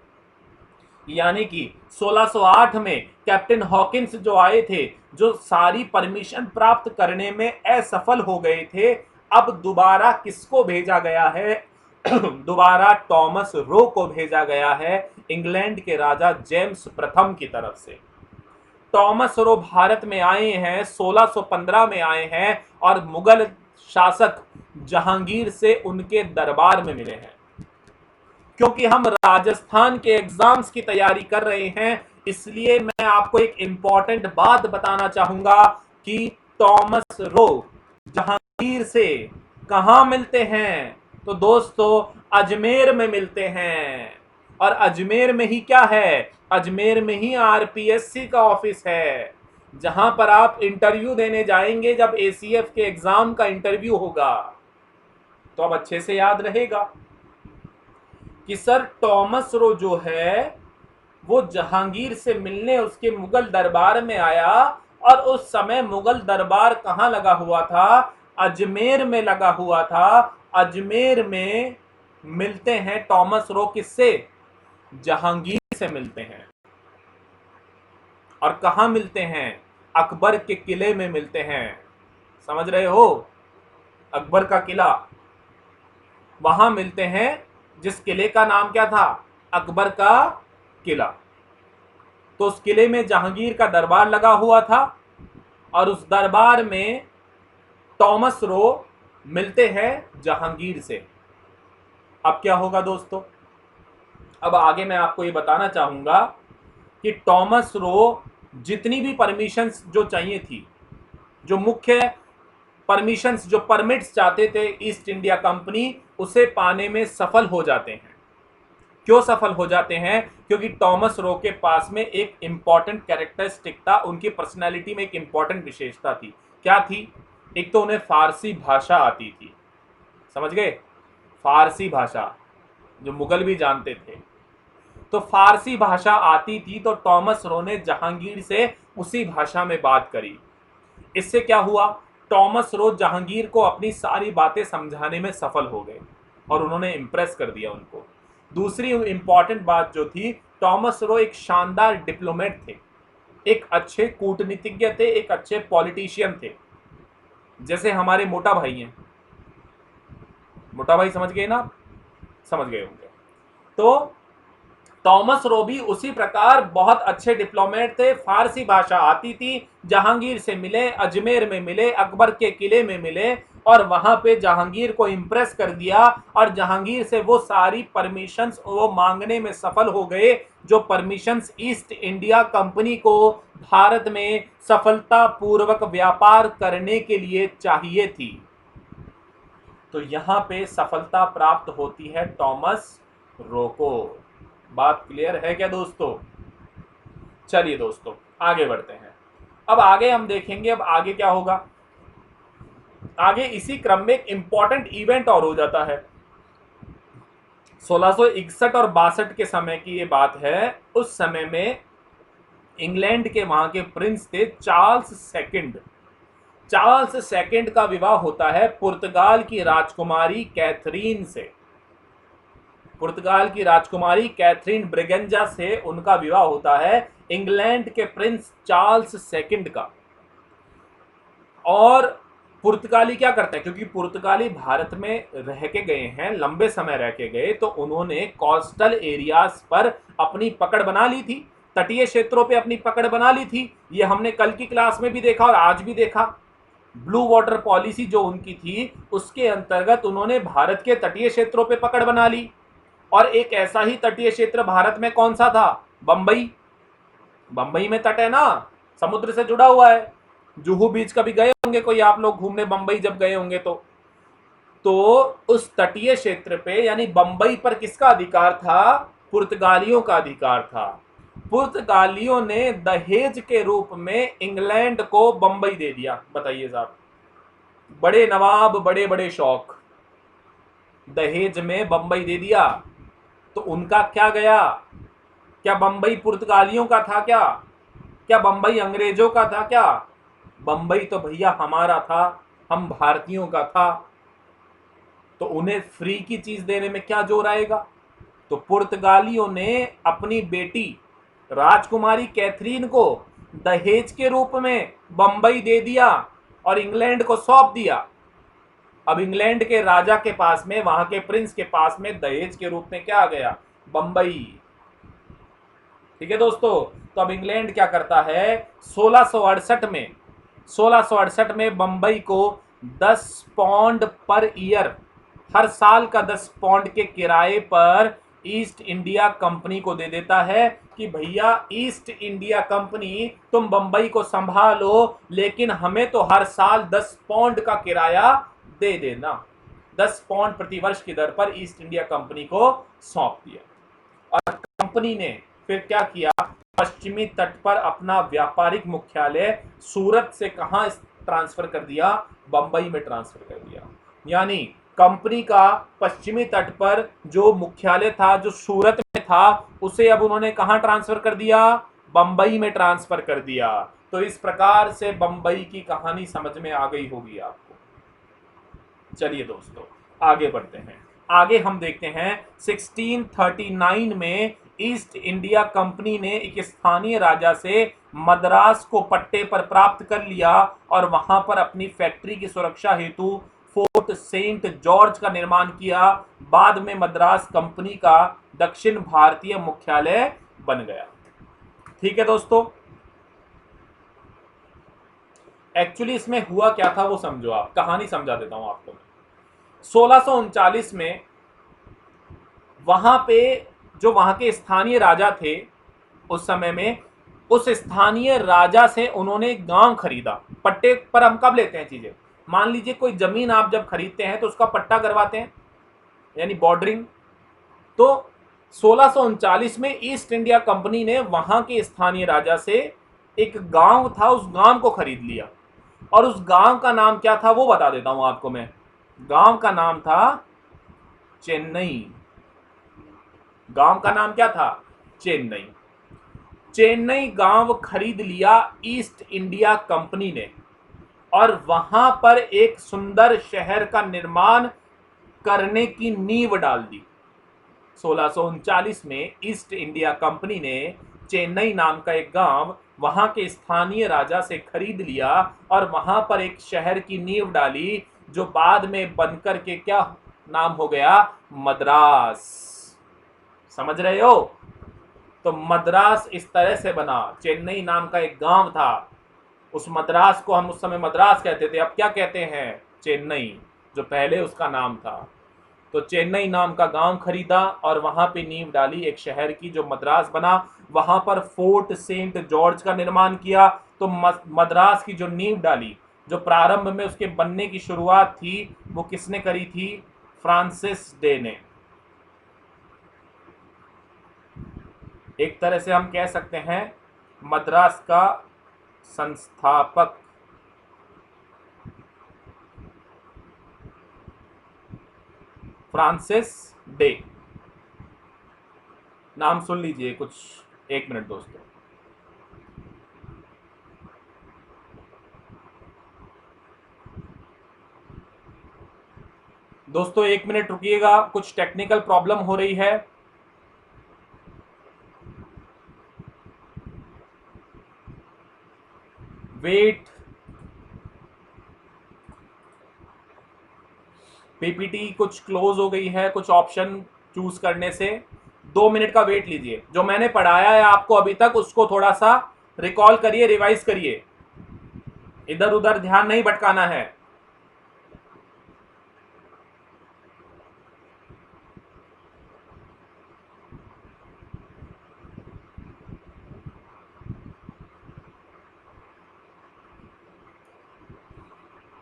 यानी कि 1608 में कैप्टन हॉकिंस जो आए थे, जो सारी परमिशन प्राप्त करने में असफल हो गए थे, अब दोबारा किसको भेजा गया है? दोबारा टॉमस रो को भेजा गया है, इंग्लैंड के राजा जेम्स प्रथम की तरफ से। टॉमस रो भारत में आए हैं, 1615 में आए हैं और मुगल शासक जहांगीर से उनके दरबार में मिले हैं। क्योंकि हम राजस्थान के एग्जाम्स की तैयारी कर रहे हैं, इसलिए मैं आपको एक इंपॉर्टेंट बात बताना चाहूंगा कि टॉमस रो जहांगीर से कहां मिलते हैं। तो दोस्तों अजमेर में मिलते हैं। और अजमेर में ही क्या है, अजमेर में ही आरपीएससी का ऑफिस है, जहां पर आप इंटरव्यू देने जाएंगे जब एसीएफ के एग्जाम का इंटरव्यू होगा। तो अब अच्छे से याद रहेगा कि सर टॉमस रो जो है वो जहांगीर से मिलने उसके मुगल दरबार में आया, और उस समय मुगल दरबार कहां लगा हुआ था, अजमेर में लगा हुआ था। अजमेर में मिलते हैं टॉमस रो किससे, जहांगीर से मिलते हैं। और कहां मिलते हैं, अकबर के किले में मिलते हैं। समझ रहे हो, अकबर का किला, वहां मिलते हैं, जिस किले का नाम क्या था, अकबर का किला। तो उस किले में जहांगीर का दरबार लगा हुआ था और उस दरबार में टॉमस रो मिलते हैं जहांगीर से। अब क्या होगा दोस्तों, अब आगे मैं आपको ये बताना चाहूंगा कि टॉमस रो जितनी भी परमिशंस जो चाहिए थी, जो मुख्य परमिशंस, जो परमिट्स चाहते थे ईस्ट इंडिया कंपनी, उसे पाने में सफल हो जाते हैं। क्यों सफल हो जाते हैं, क्योंकि टॉमस रो के पास में एक इंपॉर्टेंट कैरेक्टरिस्टिक था, उनकी पर्सनालिटी में एक इंपॉर्टेंट विशेषता थी। क्या थी, एक तो उन्हें फारसी भाषा आती थी। समझ गए, फारसी भाषा जो मुगल भी जानते थे, तो फारसी भाषा आती थी। तो टॉमस रो ने जहांगीर से उसी भाषा में बात करी। इससे क्या हुआ, टॉमस रो जहांगीर को अपनी सारी बातें समझाने में सफल हो गए और उन्होंने इंप्रेस कर दिया उनको। दूसरी इंपॉर्टेंट बात जो थी, टॉमस रो एक शानदार डिप्लोमेट थे, एक अच्छे कूटनीतिज्ञ थे, एक अच्छे पॉलिटिशियन थे। जैसे हमारे मोटा भाई हैं, मोटा भाई समझ गए ना, समझ गए होंगे। तो टॉमस रो भी उसी प्रकार बहुत अच्छे डिप्लोमेट थे, फारसी भाषा आती थी, जहांगीर से मिले, अजमेर में मिले, अकबर के किले में मिले और वहां पे जहांगीर को इंप्रेस कर दिया और जहांगीर से वो सारी परमिशंस वो मांगने में सफल हो गए, जो परमिशंस ईस्ट इंडिया कंपनी को भारत में सफलतापूर्वक व्यापार करने के लिए चाहिए थी। तो यहां पे सफलता प्राप्त होती है टॉमस रो को। बात क्लियर है क्या दोस्तों? चलिए दोस्तों आगे बढ़ते हैं। अब आगे हम देखेंगे, अब आगे क्या होगा, आगे इसी क्रम में एक इंपॉर्टेंट इवेंट और हो जाता है। 1661 और 62 के समय की ये बात है। उस समय में इंग्लैंड के वहां के प्रिंस थे चार्ल्स सेकंड। चार्ल्स सेकंड का विवाह होता है पुर्तगाल की राजकुमारी कैथरीन से। पुर्तगाल की राजकुमारी कैथरीन ब्रिगेंजा से उनका विवाह होता है इंग्लैंड के प्रिंस चार्ल्स सेकंड का। और पुर्तगाली क्या करते हैं, क्योंकि पुर्तगाली भारत में रह के गए हैं, लंबे समय रह के गए, तो उन्होंने कोस्टल एरियाज पर अपनी पकड़ बना ली थी, तटीय क्षेत्रों पे अपनी पकड़ बना ली थी। ये हमने कल की क्लास में भी देखा और आज भी देखा। ब्लू वाटर पॉलिसी जो उनकी थी, उसके अंतर्गत उन्होंने भारत के तटीय क्षेत्रों पे पकड़ बना ली। और एक ऐसा ही तटीय क्षेत्र भारत में कौन सा था, बंबई। बंबई में तट है ना, समुद्र से जुड़ा हुआ है। जुहू बीच कभी गए होंगे कोई आप लोग घूमने, बंबई जब गए होंगे तो उस तटीय क्षेत्र पे यानी बंबई पर किसका अधिकार था, पुर्तगालियों का अधिकार था। पुर्तगालियों ने दहेज के रूप में इंग्लैंड को बंबई दे दिया। बताइए साहब, बड़े नवाब, बड़े बड़े शौक, दहेज में बंबई दे दिया। तो उनका क्या गया, क्या बंबई पुर्तगालियों का था क्या, क्या बंबई अंग्रेजों का था क्या? बंबई तो भैया हमारा था, हम भारतीयों का था। तो उन्हें फ्री की चीज देने में क्या जोर आएगा। तो पुर्तगालियों ने अपनी बेटी राजकुमारी कैथरीन को दहेज के रूप में बंबई दे दिया और इंग्लैंड को सौंप दिया। अब इंग्लैंड के राजा के पास में, वहां के प्रिंस के पास में दहेज के रूप में क्या आ गया, बंबई। ठीक है दोस्तों। तो अब इंग्लैंड क्या करता है, 1668 में बंबई को 10 पौंड पर ईयर, हर साल का 10 पौंड के किराए पर ईस्ट इंडिया कंपनी को दे देता है कि भैया ईस्ट इंडिया कंपनी तुम बंबई को संभालो, लेकिन हमें तो हर साल 10 पौंड का किराया दे देना। 10 पौंड प्रति वर्ष की दर पर ईस्ट इंडिया कंपनी को सौंप दिया। और कंपनी ने फिर क्या किया, पश्चिमी तट पर अपना व्यापारिक मुख्यालय सूरत से कहां ट्रांसफर कर दिया, बंबई में ट्रांसफर कर दिया। यानी कंपनी का पश्चिमी तट पर जो मुख्यालय था, जो सूरत में था, उसे अब उन्होंने कहां ट्रांसफर कर दिया, बंबई में ट्रांसफर कर दिया। तो इस प्रकार से बंबई की कहानी समझ में आ गई होगी आपको। चलिए दोस्तों आगे बढ़ते हैं। आगे हम देखते हैं 1639 में ईस्ट इंडिया कंपनी ने एक स्थानीय राजा से मद्रास को पट्टे पर प्राप्त कर लिया और वहां पर अपनी फैक्ट्री की सुरक्षा हेतु फोर्ट सेंट जॉर्ज का निर्माण किया। बाद में मद्रास कंपनी का दक्षिण भारतीय मुख्यालय बन गया। ठीक है दोस्तों, एक्चुअली इसमें हुआ क्या था वो समझो, आप कहानी समझा देता हूं आपको। 1639 में वहां पे जो वहां के स्थानीय राजा थे उस समय में, उस स्थानीय राजा से उन्होंने एक गांव खरीदा। पट्टे पर हम कब लेते हैं चीजें, मान लीजिए कोई जमीन आप जब खरीदते हैं तो उसका पट्टा करवाते हैं, यानी बॉर्डरिंग। तो 1639 में ईस्ट इंडिया कंपनी ने वहां के स्थानीय राजा से एक गांव था, उस गांव को खरीद लिया। और उस गांव का नाम क्या था वो बता देता हूं आपको मैं। गांव का नाम था चेन्नई। गांव का नाम क्या था, चेन्नई। चेन्नई गांव खरीद लिया ईस्ट इंडिया कंपनी ने और वहां पर एक सुंदर शहर का निर्माण करने की नींव डाल दी। 1639 में ईस्ट इंडिया कंपनी ने चेन्नई नाम का एक गांव वहां के स्थानीय राजा से खरीद लिया और वहां पर एक शहर की नींव डाली, जो बाद में बनकर के क्या नाम हो गया, मद्रास। समझ रहे हो। तो मद्रास इस तरह से बना। चेन्नई नाम का एक गांव था, उस मद्रास को हम उस समय मद्रास कहते थे, अब क्या कहते हैं, चेन्नई, जो पहले उसका नाम था। तो चेन्नई नाम का गांव खरीदा और वहां पे नींव डाली एक शहर की, जो मद्रास बना। वहां पर फोर्ट सेंट जॉर्ज का निर्माण किया। तो मद्रास की जो नींव डाली, जो प्रारंभ में उसके बनने की शुरुआत थी, वो किसने करी थी, फ्रांसिस डे ने। एक तरह से हम कह सकते हैं मद्रास का संस्थापक फ्रांसिस डे। नाम सुन लीजिए कुछ, एक मिनट दोस्तों। दोस्तों एक मिनट रुकिएगा, कुछ टेक्निकल प्रॉब्लम हो रही है। वेट, पीपीटी कुछ क्लोज हो गई है, कुछ ऑप्शन चूज करने से। 2 मिनट का वेट लीजिए। जो मैंने पढ़ाया है आपको अभी तक, उसको थोड़ा सा रिकॉल करिए, रिवाइज करिए, इधर उधर ध्यान नहीं भटकाना है।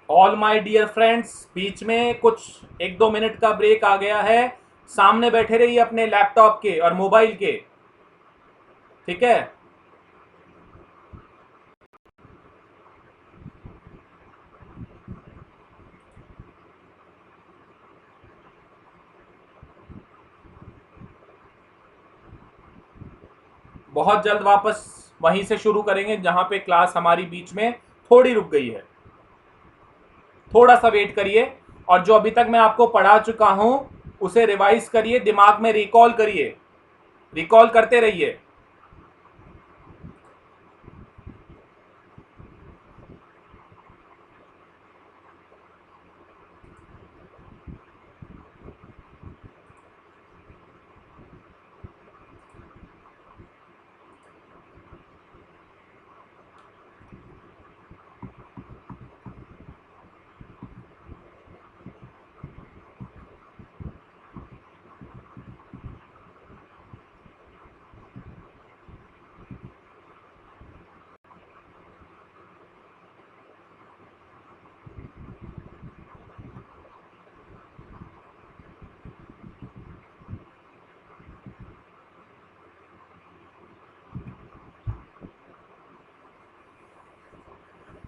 ऑल माय डियर फ्रेंड्स, बीच में कुछ 1-2 मिनट का ब्रेक आ गया है। सामने बैठे रहिए अपने लैपटॉप के और मोबाइल के, ठीक है। बहुत जल्द वापस वहीं से शुरू करेंगे जहां पे क्लास हमारी बीच में थोड़ी रुक गई है। थोड़ा सा वेट करिए और जो अभी तक मैं आपको पढ़ा चुका हूं उसे रिवाइज करिए, दिमाग में रिकॉल करिए, रिकॉल करते रहिए।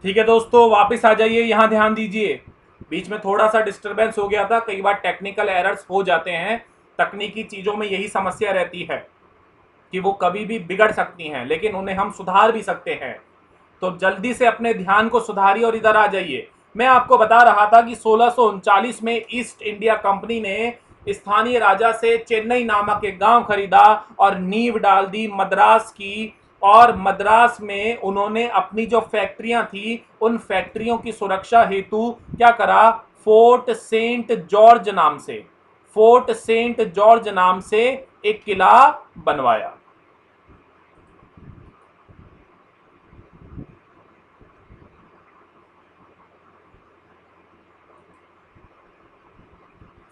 ठीक है दोस्तों, वापस आ जाइए, यहाँ ध्यान दीजिए। बीच में थोड़ा सा डिस्टरबेंस हो गया था, कई बार टेक्निकल एरर्स हो जाते हैं। तकनीकी चीज़ों में यही समस्या रहती है कि वो कभी भी बिगड़ सकती हैं, लेकिन उन्हें हम सुधार भी सकते हैं। तो जल्दी से अपने ध्यान को सुधारिए और इधर आ जाइए। मैं आपको बता रहा था कि 1639 में ईस्ट इंडिया कंपनी ने स्थानीय राजा से चेन्नई नामक एक गांव खरीदा और नींव डाल दी मद्रास की। और मद्रास में उन्होंने अपनी जो फैक्ट्रियां थी उन फैक्ट्रियों की सुरक्षा हेतु क्या करा, फोर्ट सेंट जॉर्ज नाम से, फोर्ट सेंट जॉर्ज नाम से एक किला बनवाया।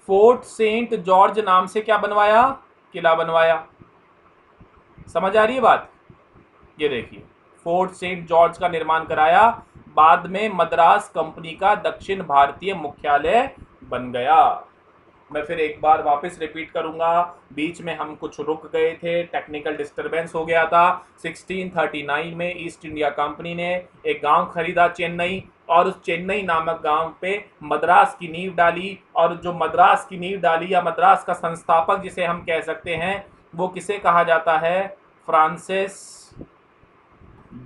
फोर्ट सेंट जॉर्ज नाम से क्या बनवाया, किला बनवाया। समझ आ रही है बात? ये देखिए, फोर्ट सेंट जॉर्ज का निर्माण कराया, बाद में मद्रास कंपनी का दक्षिण भारतीय मुख्यालय बन गया। मैं फिर एक बार वापस रिपीट करूंगा, बीच में हम कुछ रुक गए थे, टेक्निकल डिस्टरबेंस हो गया था। 1639 में ईस्ट इंडिया कंपनी ने एक गांव खरीदा चेन्नई, और उस चेन्नई नामक गांव पे मद्रास की नींव डाली। और जो मद्रास की नींव डाली, या मद्रास का संस्थापक जिसे हम कह सकते हैं, वो किसे कहा जाता है, फ्रांसिस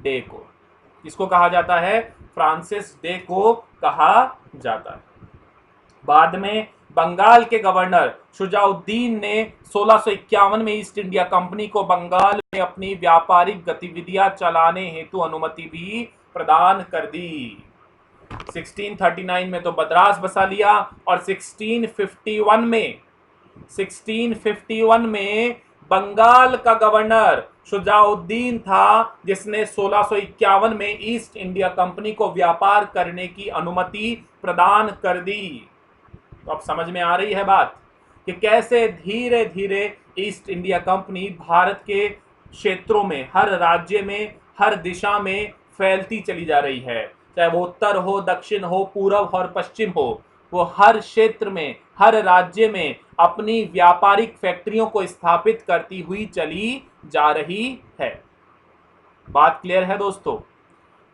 डे को। किसको कहा जाता है, फ्रांसिस डे को कहा जाता है। बाद में बंगाल के गवर्नर शुजाउद्दीन ने 1651 में ईस्ट इंडिया कंपनी को बंगाल में अपनी व्यापारिक गतिविधियां चलाने हेतु अनुमति भी प्रदान कर दी। 1639 में तो मद्रास बसा लिया, और 1651 में बंगाल का गवर्नर शुजाउद्दीन था, जिसने 1651 में ईस्ट इंडिया कंपनी को व्यापार करने की अनुमति प्रदान कर दी। तो अब समझ में आ रही है बात कि कैसे धीरे धीरे ईस्ट इंडिया कंपनी भारत के क्षेत्रों में, हर राज्य में, हर दिशा में फैलती चली जा रही है। चाहे वो उत्तर हो, दक्षिण हो, पूर्व और पश्चिम हो, वो हर क्षेत्र में, हर राज्य में अपनी व्यापारिक फैक्ट्रियों को स्थापित करती हुई चली जा रही है। बात क्लियर है दोस्तों?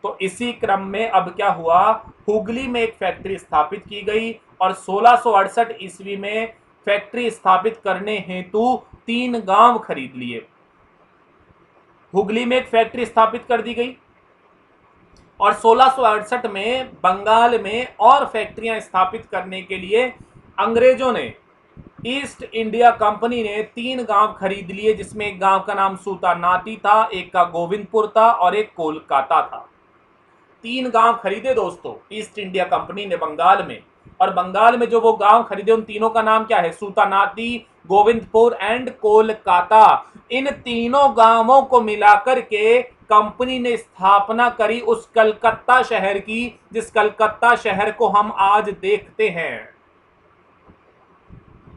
तो इसी क्रम में अब क्या हुआ, हुगली में एक फैक्ट्री स्थापित की गई, और 1668 ईस्वी में फैक्ट्री स्थापित करने हेतु 3 गांव खरीद लिए। हुगली में एक फैक्ट्री स्थापित कर दी गई, और 1668 में बंगाल में और फैक्ट्रियां स्थापित करने के लिए अंग्रेजों ने, ईस्ट इंडिया कंपनी ने 3 गांव खरीद लिए, जिसमें एक गांव का नाम सूतानाटी था, एक का गोविंदपुर था, और एक कोलकाता था। 3 गांव खरीदे दोस्तों ईस्ट इंडिया कंपनी ने बंगाल में, और बंगाल में जो वो गांव खरीदे उन तीनों का नाम क्या है, सूतानाटी, गोविंदपुर एंड कोलकाता। इन तीनों गांवों को मिलाकर के कंपनी ने स्थापना करी उस कलकत्ता शहर की, जिस कलकत्ता शहर को हम आज देखते हैं,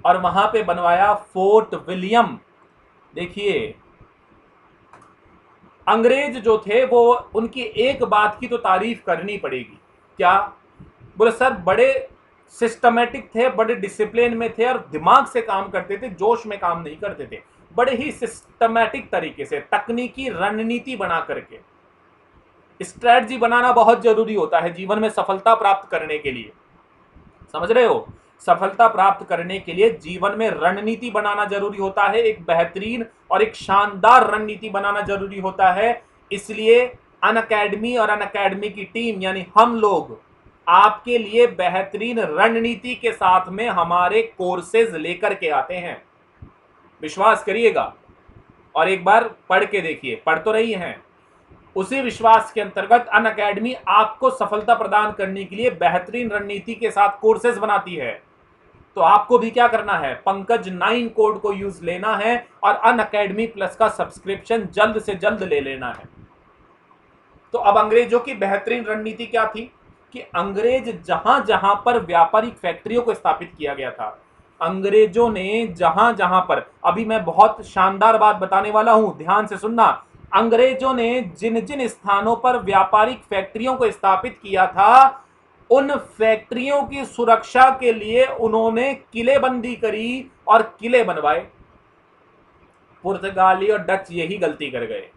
और वहां पे बनवाया फोर्ट विलियम। देखिए, अंग्रेज जो थे वो, उनकी एक बात की तो तारीफ करनी पड़ेगी। क्या? बोले सर बड़े सिस्टमेटिक थे, बड़े डिसिप्लिन में थे, और दिमाग से काम करते थे, जोश में काम नहीं करते थे। बड़े ही सिस्टमेटिक तरीके से तकनीकी रणनीति बना करके, स्ट्रेटजी बनाना बहुत जरूरी होता है जीवन में सफलता प्राप्त करने के लिए। समझ रहे हो? सफलता प्राप्त करने के लिए जीवन में रणनीति बनाना जरूरी होता है, एक बेहतरीन और एक शानदार रणनीति बनाना जरूरी होता है। इसलिए अनअकैडमी और अनअकैडमी की टीम यानी हम लोग आपके लिए बेहतरीन रणनीति के साथ में हमारे कोर्सेज लेकर के आते हैं। विश्वास करिएगा और एक बार पढ़ के देखिए, पढ़ तो रही हैं। उसी विश्वास के अंतर्गत अनअकैडमी आपको सफलता प्रदान करने के लिए बेहतरीन रणनीति के साथ कोर्सेज बनाती है। तो आपको भी क्या करना है, पंकज 9 कोड को यूज लेना है और अनअकैडमी प्लस का सब्सक्रिप्शन जल्द से जल्द ले लेना है। तो अब अंग्रेजों की बेहतरीन रणनीति क्या थी कि अंग्रेज जहां जहां पर व्यापारिक फैक्ट्रियों को स्थापित किया गया था, अंग्रेजों ने जहां जहां पर, अभी मैं बहुत शानदार बात बताने वाला हूं, ध्यान से सुनना। अंग्रेजों ने जिन जिन स्थानों पर व्यापारिक फैक्ट्रियों को स्थापित किया था, उन फैक्ट्रियों की सुरक्षा के लिए उन्होंने किलेबंदी करी और किले बनवाए। पुर्तगाली और डच यही गलती कर गए।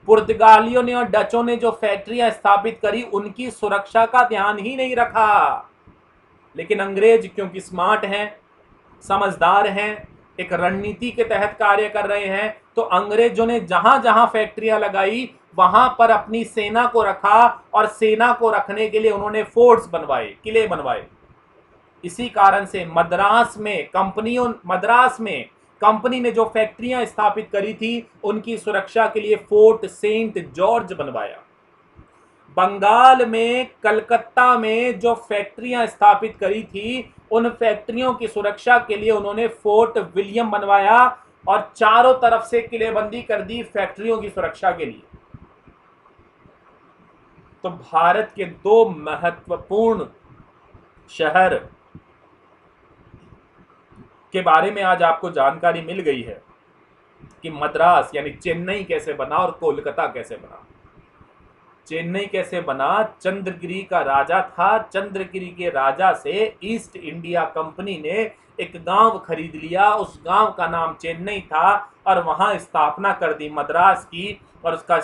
पुर्तगालियों ने और डचों ने जो फैक्ट्रियां स्थापित करी उनकी सुरक्षा का ध्यान ही नहीं रखा। लेकिन अंग्रेज क्योंकि स्मार्ट हैं, समझदार हैं, एक रणनीति के तहत कार्य कर रहे हैं, तो अंग्रेजों ने जहां जहां फैक्ट्रियां लगाई वहां पर अपनी सेना को रखा और सेना को रखने के लिए उन्होंने फोर्ट्स बनवाए, किले बनवाए। इसी कारण से मद्रास में कंपनी ने जो फैक्ट्रियां स्थापित करी थी उनकी सुरक्षा के लिए फोर्ट सेंट जॉर्ज बनवाया। बंगाल में कलकत्ता में जो फैक्ट्रियां स्थापित करी थी उन फैक्ट्रियों की सुरक्षा के लिए उन्होंने फोर्ट विलियम बनवाया और चारों तरफ से किलेबंदी कर दी फैक्ट्रियों की सुरक्षा के लिए। तो भारत के दो महत्वपूर्ण शहर के बारे में आज आपको जानकारी मिल गई है कि मद्रास यानी चेन्नई कैसे बना और कोलकाता कैसे बना। चेन्नई कैसे बना? चंद्रगिरी का राजा था, चंद्रगिरी के राजा से ईस्ट इंडिया कंपनी ने एक गांव खरीद लिया, उस गांव का नाम चेन्नई था और वहां स्थापना कर दी मद्रास की। और उसका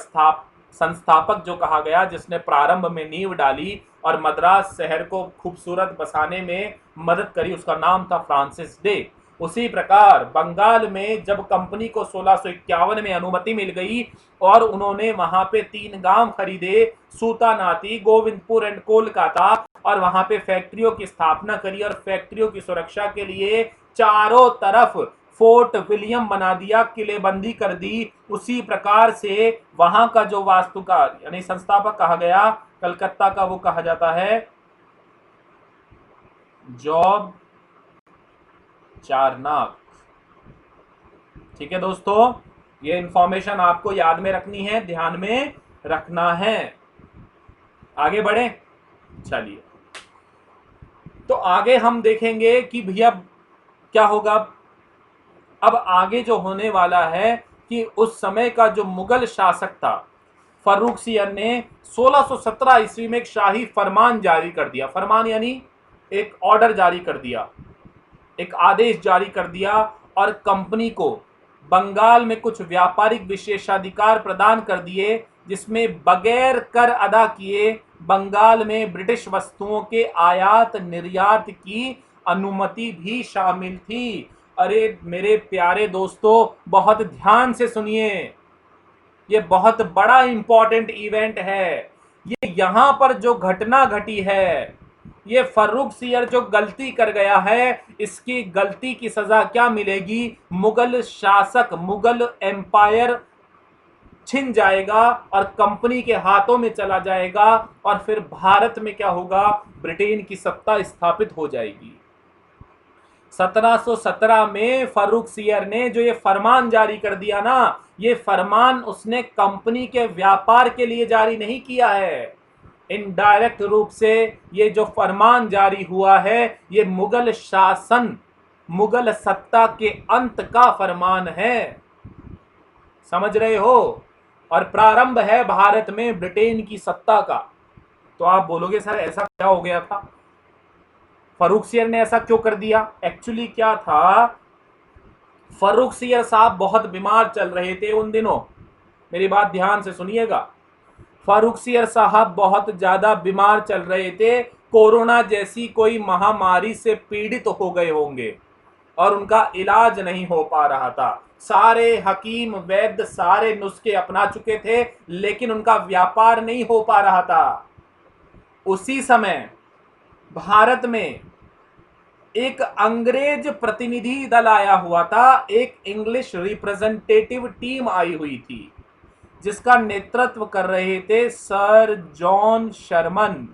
संस्थापक जो कहा गया, जिसने प्रारंभ में नींव डाली और मद्रास शहर को खूबसूरत बसाने में मदद करी, उसका नाम था फ्रांसिस डे। उसी प्रकार बंगाल में जब कंपनी को 1651 में अनुमति मिल गई और उन्होंने वहां पे 3 गांव खरीदे, सूतानाती, गोविंदपुर एंड कोलकाता, और वहां पे फैक्ट्रियों की स्थापना करी और फैक्ट्रियों की सुरक्षा के लिए चारों तरफ फोर्ट विलियम बना दिया, किलेबंदी कर दी। उसी प्रकार से वहां का जो वास्तुकार यानी संस्थापक कहा गया, कलकत्ता का, वो कहा जाता है जॉब चारनाक। ठीक है दोस्तों, ये इंफॉर्मेशन आपको याद में रखनी है, ध्यान में रखना है। आगे बढ़े, चलिए। तो आगे हम देखेंगे कि भैया क्या होगा। अब आगे जो होने वाला है कि उस समय का जो मुगल शासक था फर्रुखसियर ने 1617 ईस्वी में एक शाही फरमान जारी कर दिया। फरमान यानी एक ऑर्डर जारी कर दिया, एक आदेश जारी कर दिया और कंपनी को बंगाल में कुछ व्यापारिक विशेषाधिकार प्रदान कर दिए, जिसमें बगैर कर अदा किए बंगाल में ब्रिटिश वस्तुओं के आयात निर्यात की अनुमति भी शामिल थी। अरे मेरे प्यारे दोस्तों, बहुत ध्यान से सुनिए, ये बहुत बड़ा इंपॉर्टेंट इवेंट है। ये यहां पर जो घटना घटी है, ये फर्रुखसियर जो गलती कर गया है, इसकी गलती की सजा क्या मिलेगी? मुगल शासक, मुगल एम्पायर छिन जाएगा और कंपनी के हाथों में चला जाएगा और फिर भारत में क्या होगा? ब्रिटेन की सत्ता स्थापित हो जाएगी। 1717 में फर्रुखसियर ने जो ये फरमान जारी कर दिया ना, ये फरमान उसने कंपनी के व्यापार के लिए जारी नहीं किया है। इनडायरेक्ट रूप से ये जो फरमान जारी हुआ है, ये मुगल शासन, मुगल सत्ता के अंत का फरमान है। समझ रहे हो? और प्रारंभ है भारत में ब्रिटेन की सत्ता का। तो आप बोलोगे सर ऐसा क्या हो गया था, फर्रुखसियर ने ऐसा क्यों कर दिया? एक्चुअली क्या था, फर्रुखसियर साहब बहुत बीमार चल रहे थे उन दिनों। मेरी बात ध्यान से सुनिएगा। फर्रुखसियर साहब बहुत ज्यादा बीमार चल रहे थे, कोरोना जैसी कोई महामारी से पीड़ित हो गए होंगे और उनका इलाज नहीं हो पा रहा था। सारे हकीम वैद्य सारे नुस्खे अपना चुके थे, लेकिन उनका व्यापार नहीं हो पा रहा था। उसी समय भारत में एक अंग्रेज प्रतिनिधि दल आया हुआ था, एक इंग्लिश रिप्रेजेंटेटिव टीम आई हुई थी, जिसका नेतृत्व कर रहे थे सर जॉन शर्मन।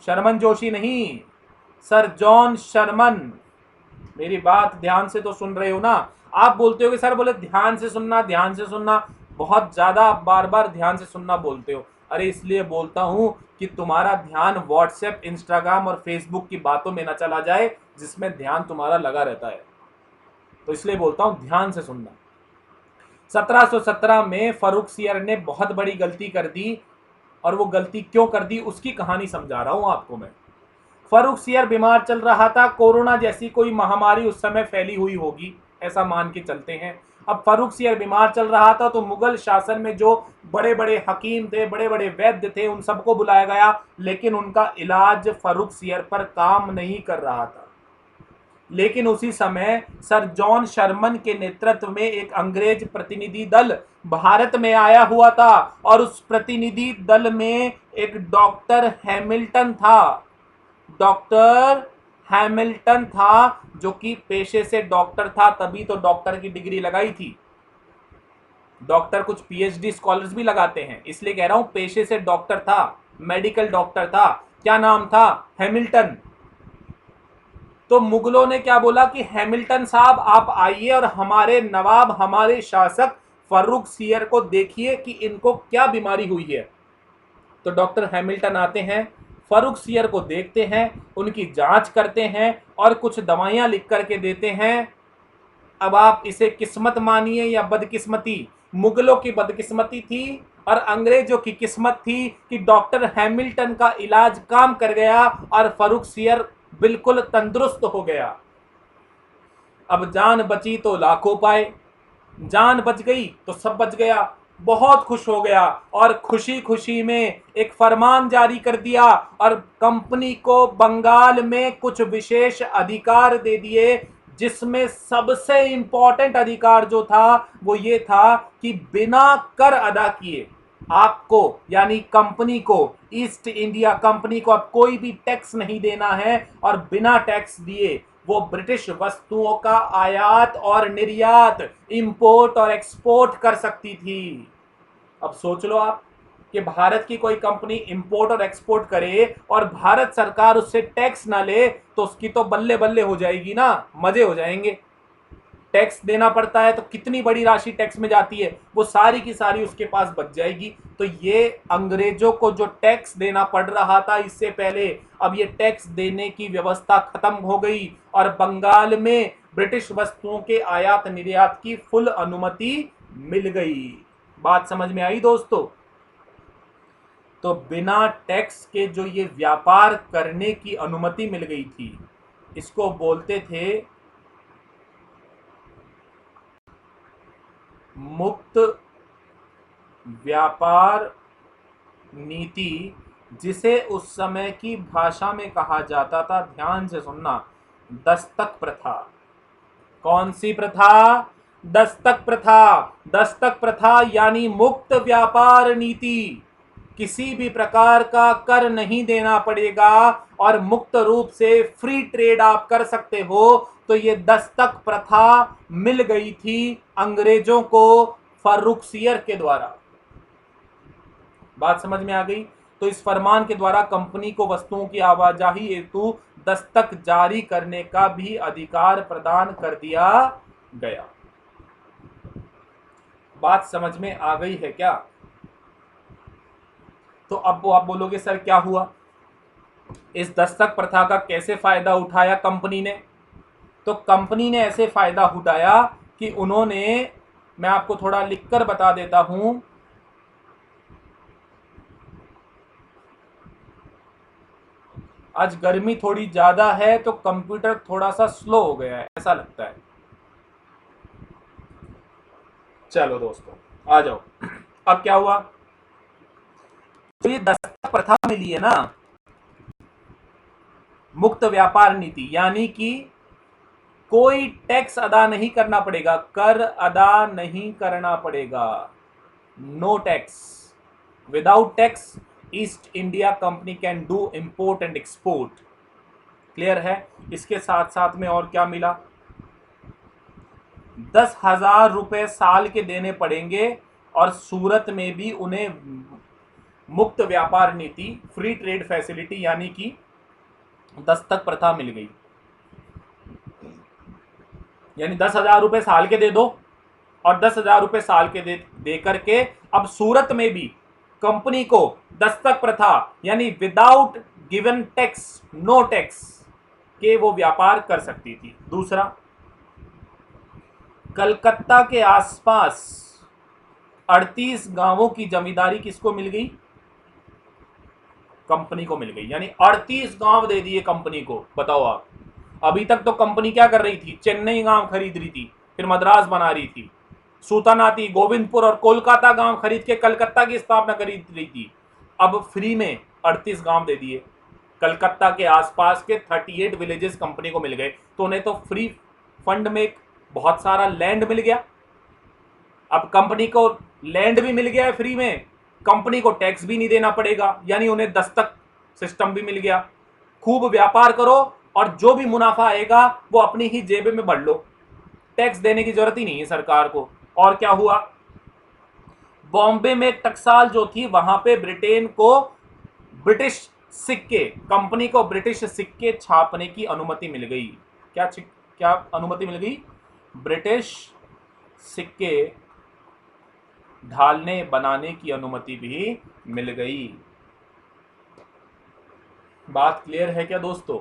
शर्मन जोशी नहीं, सर जॉन शर्मन। मेरी बात ध्यान से तो सुन रहे हो ना? आप बोलते हो कि सर बोले ध्यान से सुनना, ध्यान से सुनना, बहुत ज्यादा आप बार बार ध्यान से सुनना बोलते हो। अरे इसलिए बोलता हूं कि तुम्हारा ध्यान व्हाट्सएप, इंस्टाग्राम और फेसबुक की बातों में ना चला जाए, जिसमें ध्यान तुम्हारा लगा रहता है। तो इसलिए बोलता हूं ध्यान से सुनना। 1717 में फर्रुखसियर ने बहुत बड़ी गलती कर दी, और वो गलती क्यों कर दी उसकी कहानी समझा रहा हूं आपको मैं। फर्रुखसियर बीमार चल रहा था, कोरोना जैसी कोई महामारी उस समय फैली हुई होगी, ऐसा मान के चलते हैं। अब फर्रुखसियर बीमार चल रहा था तो मुगल शासन में जो बड़े बड़े हकीम थे, बड़े बड़े वैद्य थे, उन सबको बुलाया गया, लेकिन उनका इलाज फर्रुखसियर पर काम नहीं कर रहा था। लेकिन उसी समय सर जॉन शर्मन के नेतृत्व में एक अंग्रेज प्रतिनिधि दल भारत में आया हुआ था और उस प्रतिनिधि दल में एक डॉक्टर हैमिल्टन था। डॉक्टर हैमिल्टन था जो कि पेशे से डॉक्टर था, तभी तो डॉक्टर की डिग्री लगाई थी। डॉक्टर कुछ पीएचडी स्कॉलर्स भी लगाते हैं, इसलिए कह रहा हूं पेशे से डॉक्टर था, मेडिकल डॉक्टर था। क्या नाम था? हैमिल्टन। तो मुगलों ने क्या बोला कि हैमिल्टन साहब आप आइए और हमारे नवाब, हमारे शासक फर्रुखसियर को देखिए कि इनको क्या बीमारी हुई है। तो डॉक्टर हैमिल्टन आते हैं, फर्रुखसियर को देखते हैं, उनकी जांच करते हैं और कुछ दवाइयां लिख करके देते हैं। अब आप इसे किस्मत मानिए या बदकिस्मती, मुगलों की बदकिस्मती थी और अंग्रेजों की किस्मत थी कि डॉक्टर हैमिल्टन का इलाज काम कर गया और फर्रुखसियर बिल्कुल तंदुरुस्त हो गया। अब जान बची तो लाखों पाए, जान बच गई तो सब बच गया। बहुत खुश हो गया और खुशी खुशी में एक फरमान जारी कर दिया और कंपनी को बंगाल में कुछ विशेष अधिकार दे दिए, जिसमें सबसे इंपॉर्टेंट अधिकार जो था वो ये था कि बिना कर अदा किए आपको, यानी कंपनी को, ईस्ट इंडिया कंपनी को अब कोई भी टैक्स नहीं देना है और बिना टैक्स दिए वो ब्रिटिश वस्तुओं का आयात और निर्यात, इंपोर्ट और एक्सपोर्ट कर सकती थी। अब सोच लो आप कि भारत की कोई कंपनी इंपोर्ट और एक्सपोर्ट करे और भारत सरकार उससे टैक्स ना ले तो उसकी तो बल्ले बल्ले हो जाएगी ना, मजे हो जाएंगे। टैक्स देना पड़ता है तो कितनी बड़ी राशि टैक्स में जाती है, वो सारी की सारी उसके पास बच जाएगी। तो ये अंग्रेजों को जो टैक्स देना पड़ रहा था इससे पहले, अब ये टैक्स देने की व्यवस्था खत्म हो गई और बंगाल में ब्रिटिश वस्तुओं के आयात निर्यात की फुल अनुमति मिल गई। बात समझ में आई दोस्तों? तो बिना टैक्स के जो ये व्यापार करने की अनुमति मिल गई थी, इसको बोलते थे मुक्त व्यापार नीति, जिसे उस समय की भाषा में कहा जाता था, ध्यान से सुनना, दस्तक प्रथा। कौन सी प्रथा? दस्तक प्रथा। दस्तक प्रथा यानी मुक्त व्यापार नीति। किसी भी प्रकार का कर नहीं देना पड़ेगा और मुक्त रूप से फ्री ट्रेड आप कर सकते हो। तो ये दस्तक प्रथा मिल गई थी अंग्रेजों को फर्रुखसियर के द्वारा। बात समझ में आ गई? तो इस फरमान के द्वारा कंपनी को वस्तुओं की आवाजाही हेतु दस्तक जारी करने का भी अधिकार प्रदान कर दिया गया। बात समझ में आ गई है क्या? तो अब वो आप बोलोगे सर क्या हुआ, इस दस्तक प्रथा का कैसे फायदा उठाया कंपनी ने? तो कंपनी ने ऐसे फायदा उठाया कि उन्होंने, मैं आपको थोड़ा लिखकर बता देता हूं, आज गर्मी थोड़ी ज्यादा है तो कंप्यूटर थोड़ा सा स्लो हो गया है ऐसा लगता है। चलो दोस्तों आ जाओ। अब क्या हुआ, तो ये दस्तक प्रथा मिली है ना, मुक्त व्यापार नीति, यानी कि कोई टैक्स अदा नहीं करना पड़ेगा, कर अदा नहीं करना पड़ेगा, no tax. Without tax East India Company can do import and export. Clear है? इसके साथ साथ में और क्या मिला, 10,000 रुपए साल के देने पड़ेंगे और सूरत में भी उन्हें मुक्त व्यापार नीति, फ्री ट्रेड फैसिलिटी यानी कि दस्तक प्रथा मिल गई। यानी 10,000 रुपए साल के दे दो और 10,000 रुपए साल के दे करके अब सूरत में भी कंपनी को दस्तक प्रथा यानी without given tax, no tax के वो व्यापार कर सकती थी। दूसरा, कलकत्ता के आसपास 38 गांवों की जमींदारी किसको मिल गई? कंपनी को मिल गई। यानी 38 गांव दे दिए कंपनी को। बताओ आप, अभी तक तो कंपनी क्या कर रही थी, चेन्नई गांव खरीद रही थी, फिर मद्रास बना रही थी, सूतानाती, गोविंदपुर और कोलकाता गांव खरीद के कलकत्ता की स्थापना करी रही थी। अब फ्री में 38 गांव दे दिए। कलकत्ता के आसपास के 38 विलेजेस कंपनी को मिल गए, तो उन्हें तो फ्री फंड में बहुत सारा लैंड मिल गया। अब कंपनी को लैंड भी मिल गया है फ्री में, कंपनी को टैक्स भी नहीं देना पड़ेगा, यानी उन्हें दस्तक सिस्टम भी मिल गया। खूब व्यापार करो और जो भी मुनाफा आएगा वो अपनी ही जेब में भर लो, टैक्स देने की जरूरत ही नहीं है सरकार को। और क्या हुआ, बॉम्बे में टकसाल जो थी वहां पे ब्रिटेन को ब्रिटिश सिक्के, कंपनी को ब्रिटिश सिक्के छापने की अनुमति मिल गई। क्या अनुमति मिल गई? ब्रिटिश सिक्के ढालने बनाने की अनुमति भी मिल गई। बात क्लियर है क्या दोस्तों?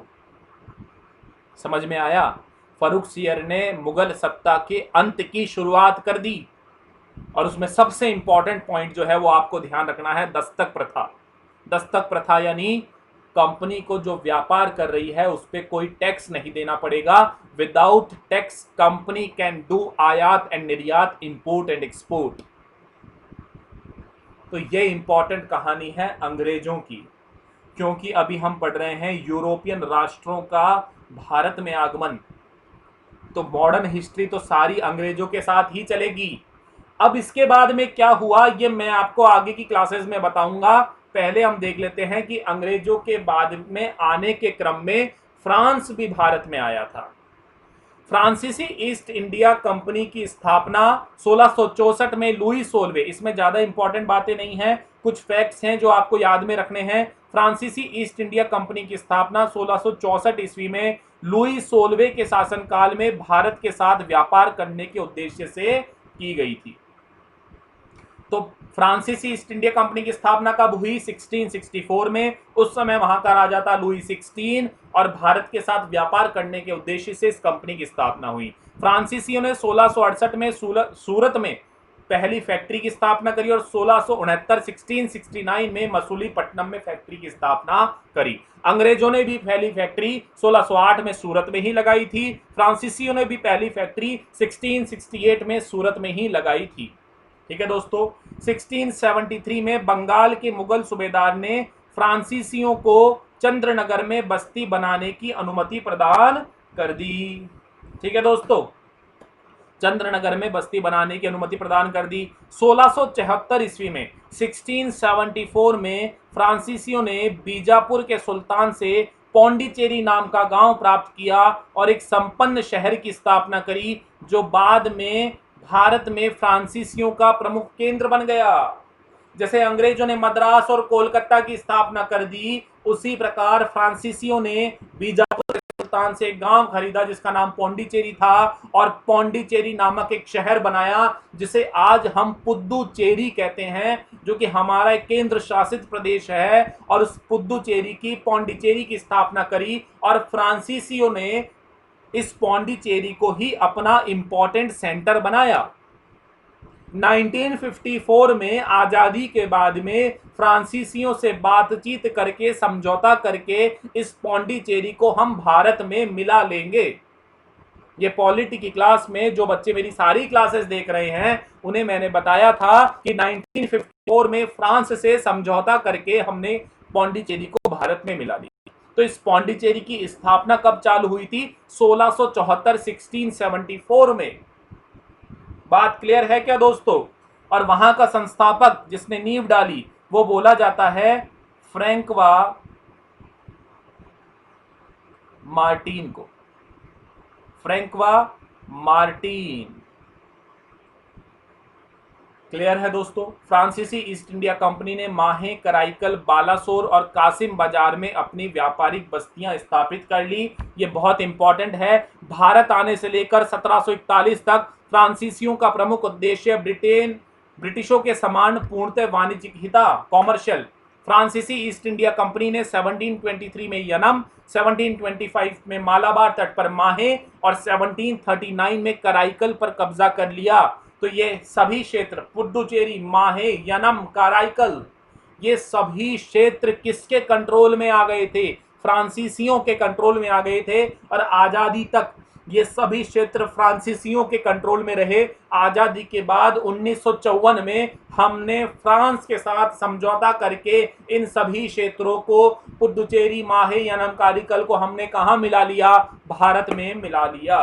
समझ में आया? फर्रुखसियर ने मुगल सत्ता के अंत की शुरुआत कर दी, और उसमें सबसे इंपॉर्टेंट पॉइंट जो है वो आपको ध्यान रखना है, दस्तक प्रथा। दस्तक प्रथा यानी कंपनी को जो व्यापार कर रही है उस पर कोई टैक्स नहीं देना पड़ेगा। Without tax company can do आयात एंड निर्यात, इंपोर्ट एंड एक्सपोर्ट। तो ये इंपॉर्टेंट कहानी है अंग्रेजों की, क्योंकि अभी हम पढ़ रहे हैं यूरोपियन राष्ट्रों का भारत में आगमन, तो मॉडर्न हिस्ट्री तो सारी अंग्रेजों के साथ ही चलेगी। अब इसके बाद में क्या हुआ ये मैं आपको आगे की क्लासेस में बताऊंगा। पहले हम देख लेते हैं कि अंग्रेजों के बाद में आने के क्रम में फ्रांस भी भारत में आया था। फ्रांसीसी ईस्ट इंडिया कंपनी की स्थापना 1664 में लुई सोल्वे, इसमें ज्यादा इंपॉर्टेंट बातें नहीं हैं, कुछ फैक्ट्स हैं जो आपको याद में रखने हैं। फ्रांसीसी ईस्ट इंडिया कंपनी की स्थापना 1664 ईस्वी में लुई सोल्वे के शासनकाल में भारत के साथ व्यापार करने के उद्देश्य से की गई थी। तो फ्रांसीसी ईस्ट इंडिया कंपनी की स्थापना कब हुई? 1664 में। उस समय वहां का राजा था लुई 16 और भारत के साथ व्यापार करने के उद्देश्य से इस कंपनी की स्थापना हुई। फ्रांसीसियों ने 1668 में सूरत में पहली फैक्ट्री की स्थापना करी और 1669 में मसूलीपट्टनम में फैक्ट्री की स्थापना करी। अंग्रेजों ने भी पहली फैक्ट्री 1608 में सूरत में ही लगाई थी। फ्रांसीसियों ने भी पहली फैक्ट्री 1668 में सूरत में ही लगाई थी। ठीक है दोस्तों। 1673 में बंगाल के मुगल सूबेदार ने फ्रांसीसियों को चंद्रनगर में बस्ती बनाने की अनुमति प्रदान कर दी। ठीक है दोस्तों, चंद्रनगर में बस्ती बनाने की अनुमति प्रदान कर दी। 1674 ईस्वी में 1674 में फ्रांसीसियों ने बीजापुर के सुल्तान से पौंडीचेरी नाम का गांव प्राप्त किया और एक संपन्न शहर की स्थापना करी, जो बाद में भारत में फ्रांसीसियों का प्रमुख केंद्र बन गया। जैसे अंग्रेजों ने मद्रास और कोलकाता की स्थापना कर दी, उसी प्रकार फ्रांसीसियों ने बीजापुर के सुल्तान से एक गांव खरीदा जिसका नाम पौंडीचेरी था, और पौंडीचेरी नामक एक शहर बनाया जिसे आज हम पुद्दुचेरी कहते हैं, जो कि हमारा एक केंद्र शासित प्रदेश है। और उस पुद्दुचेरी की पौंडीचेरी की स्थापना करी और फ्रांसीसियों ने इस पौंडीचेरी को ही अपना इंपॉर्टेंट सेंटर बनाया। 1954 में आजादी के बाद में फ्रांसीसियों से बातचीत करके, समझौता करके इस पौंडीचेरी को हम भारत में मिला लेंगे। ये पॉलिटी की क्लास में जो बच्चे मेरी सारी क्लासेस देख रहे हैं उन्हें मैंने बताया था कि 1954 में फ्रांस से समझौता करके हमने पौंडीचेरी को भारत में मिला लिया। तो इस पौंडीचेरी की स्थापना कब चालू हुई थी? 1674 में। बात क्लियर है क्या दोस्तों? और वहां का संस्थापक जिसने नींव डाली वो बोला जाता है फ्रैंकवा मार्टिन को। फ्रैंकवा मार्टिन। क्लियर है दोस्तों? फ्रांसीसी ईस्ट इंडिया कंपनी ने माहे, कराईकल, बालासोर और कासिम बाजार में अपनी व्यापारिक बस्तियां स्थापित कर ली। ये बहुत इंपॉर्टेंट है। भारत आने से लेकर 1741 तक फ्रांसीसियों का प्रमुख उद्देश्य ब्रिटिशों के समान पूर्णतः वाणिज्यिक ही था, कॉमर्शियल। फ्रांसीसी ईस्ट इंडिया कंपनी ने 1723 में यनम, 1725 में मालाबार तट पर माहे और 1739 में कराईकल पर कब्जा कर लिया। तो ये सभी क्षेत्र पुडुचेरी, माहे, यनम, कराईकल, ये सभी क्षेत्र किसके कंट्रोल में आ गए थे? फ्रांसीसियों के कंट्रोल में आ गए थे। और आजादी तक ये सभी क्षेत्र फ्रांसीसियों के कंट्रोल में रहे। आजादी के बाद 1954 में हमने फ्रांस के साथ समझौता करके इन सभी क्षेत्रों को, पुडुचेरी, माहे, यनम, कारिकल को हमने कहां मिला लिया? भारत में मिला लिया।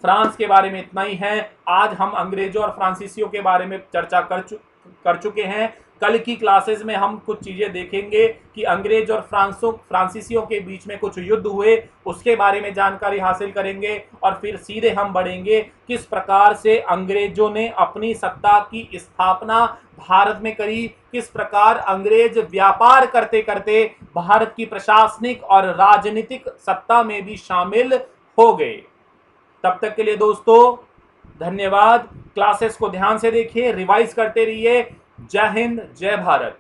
फ्रांस के बारे में इतना ही है। आज हम अंग्रेजों और फ्रांसीसियों के बारे में चर्चा कर चुके हैं। कल की क्लासेस में हम कुछ चीजें देखेंगे कि अंग्रेज और फ्रांसीसियों के बीच में कुछ युद्ध हुए, उसके बारे में जानकारी हासिल करेंगे और फिर सीधे हम बढ़ेंगे किस प्रकार से अंग्रेजों ने अपनी सत्ता की स्थापना भारत में करी, किस प्रकार अंग्रेज व्यापार करते करते भारत की प्रशासनिक और राजनीतिक सत्ता में भी शामिल हो गए। तब तक के लिए दोस्तों धन्यवाद। क्लासेस को ध्यान से देखिए, रिवाइज करते रहिए। जय हिंद, जय भारत।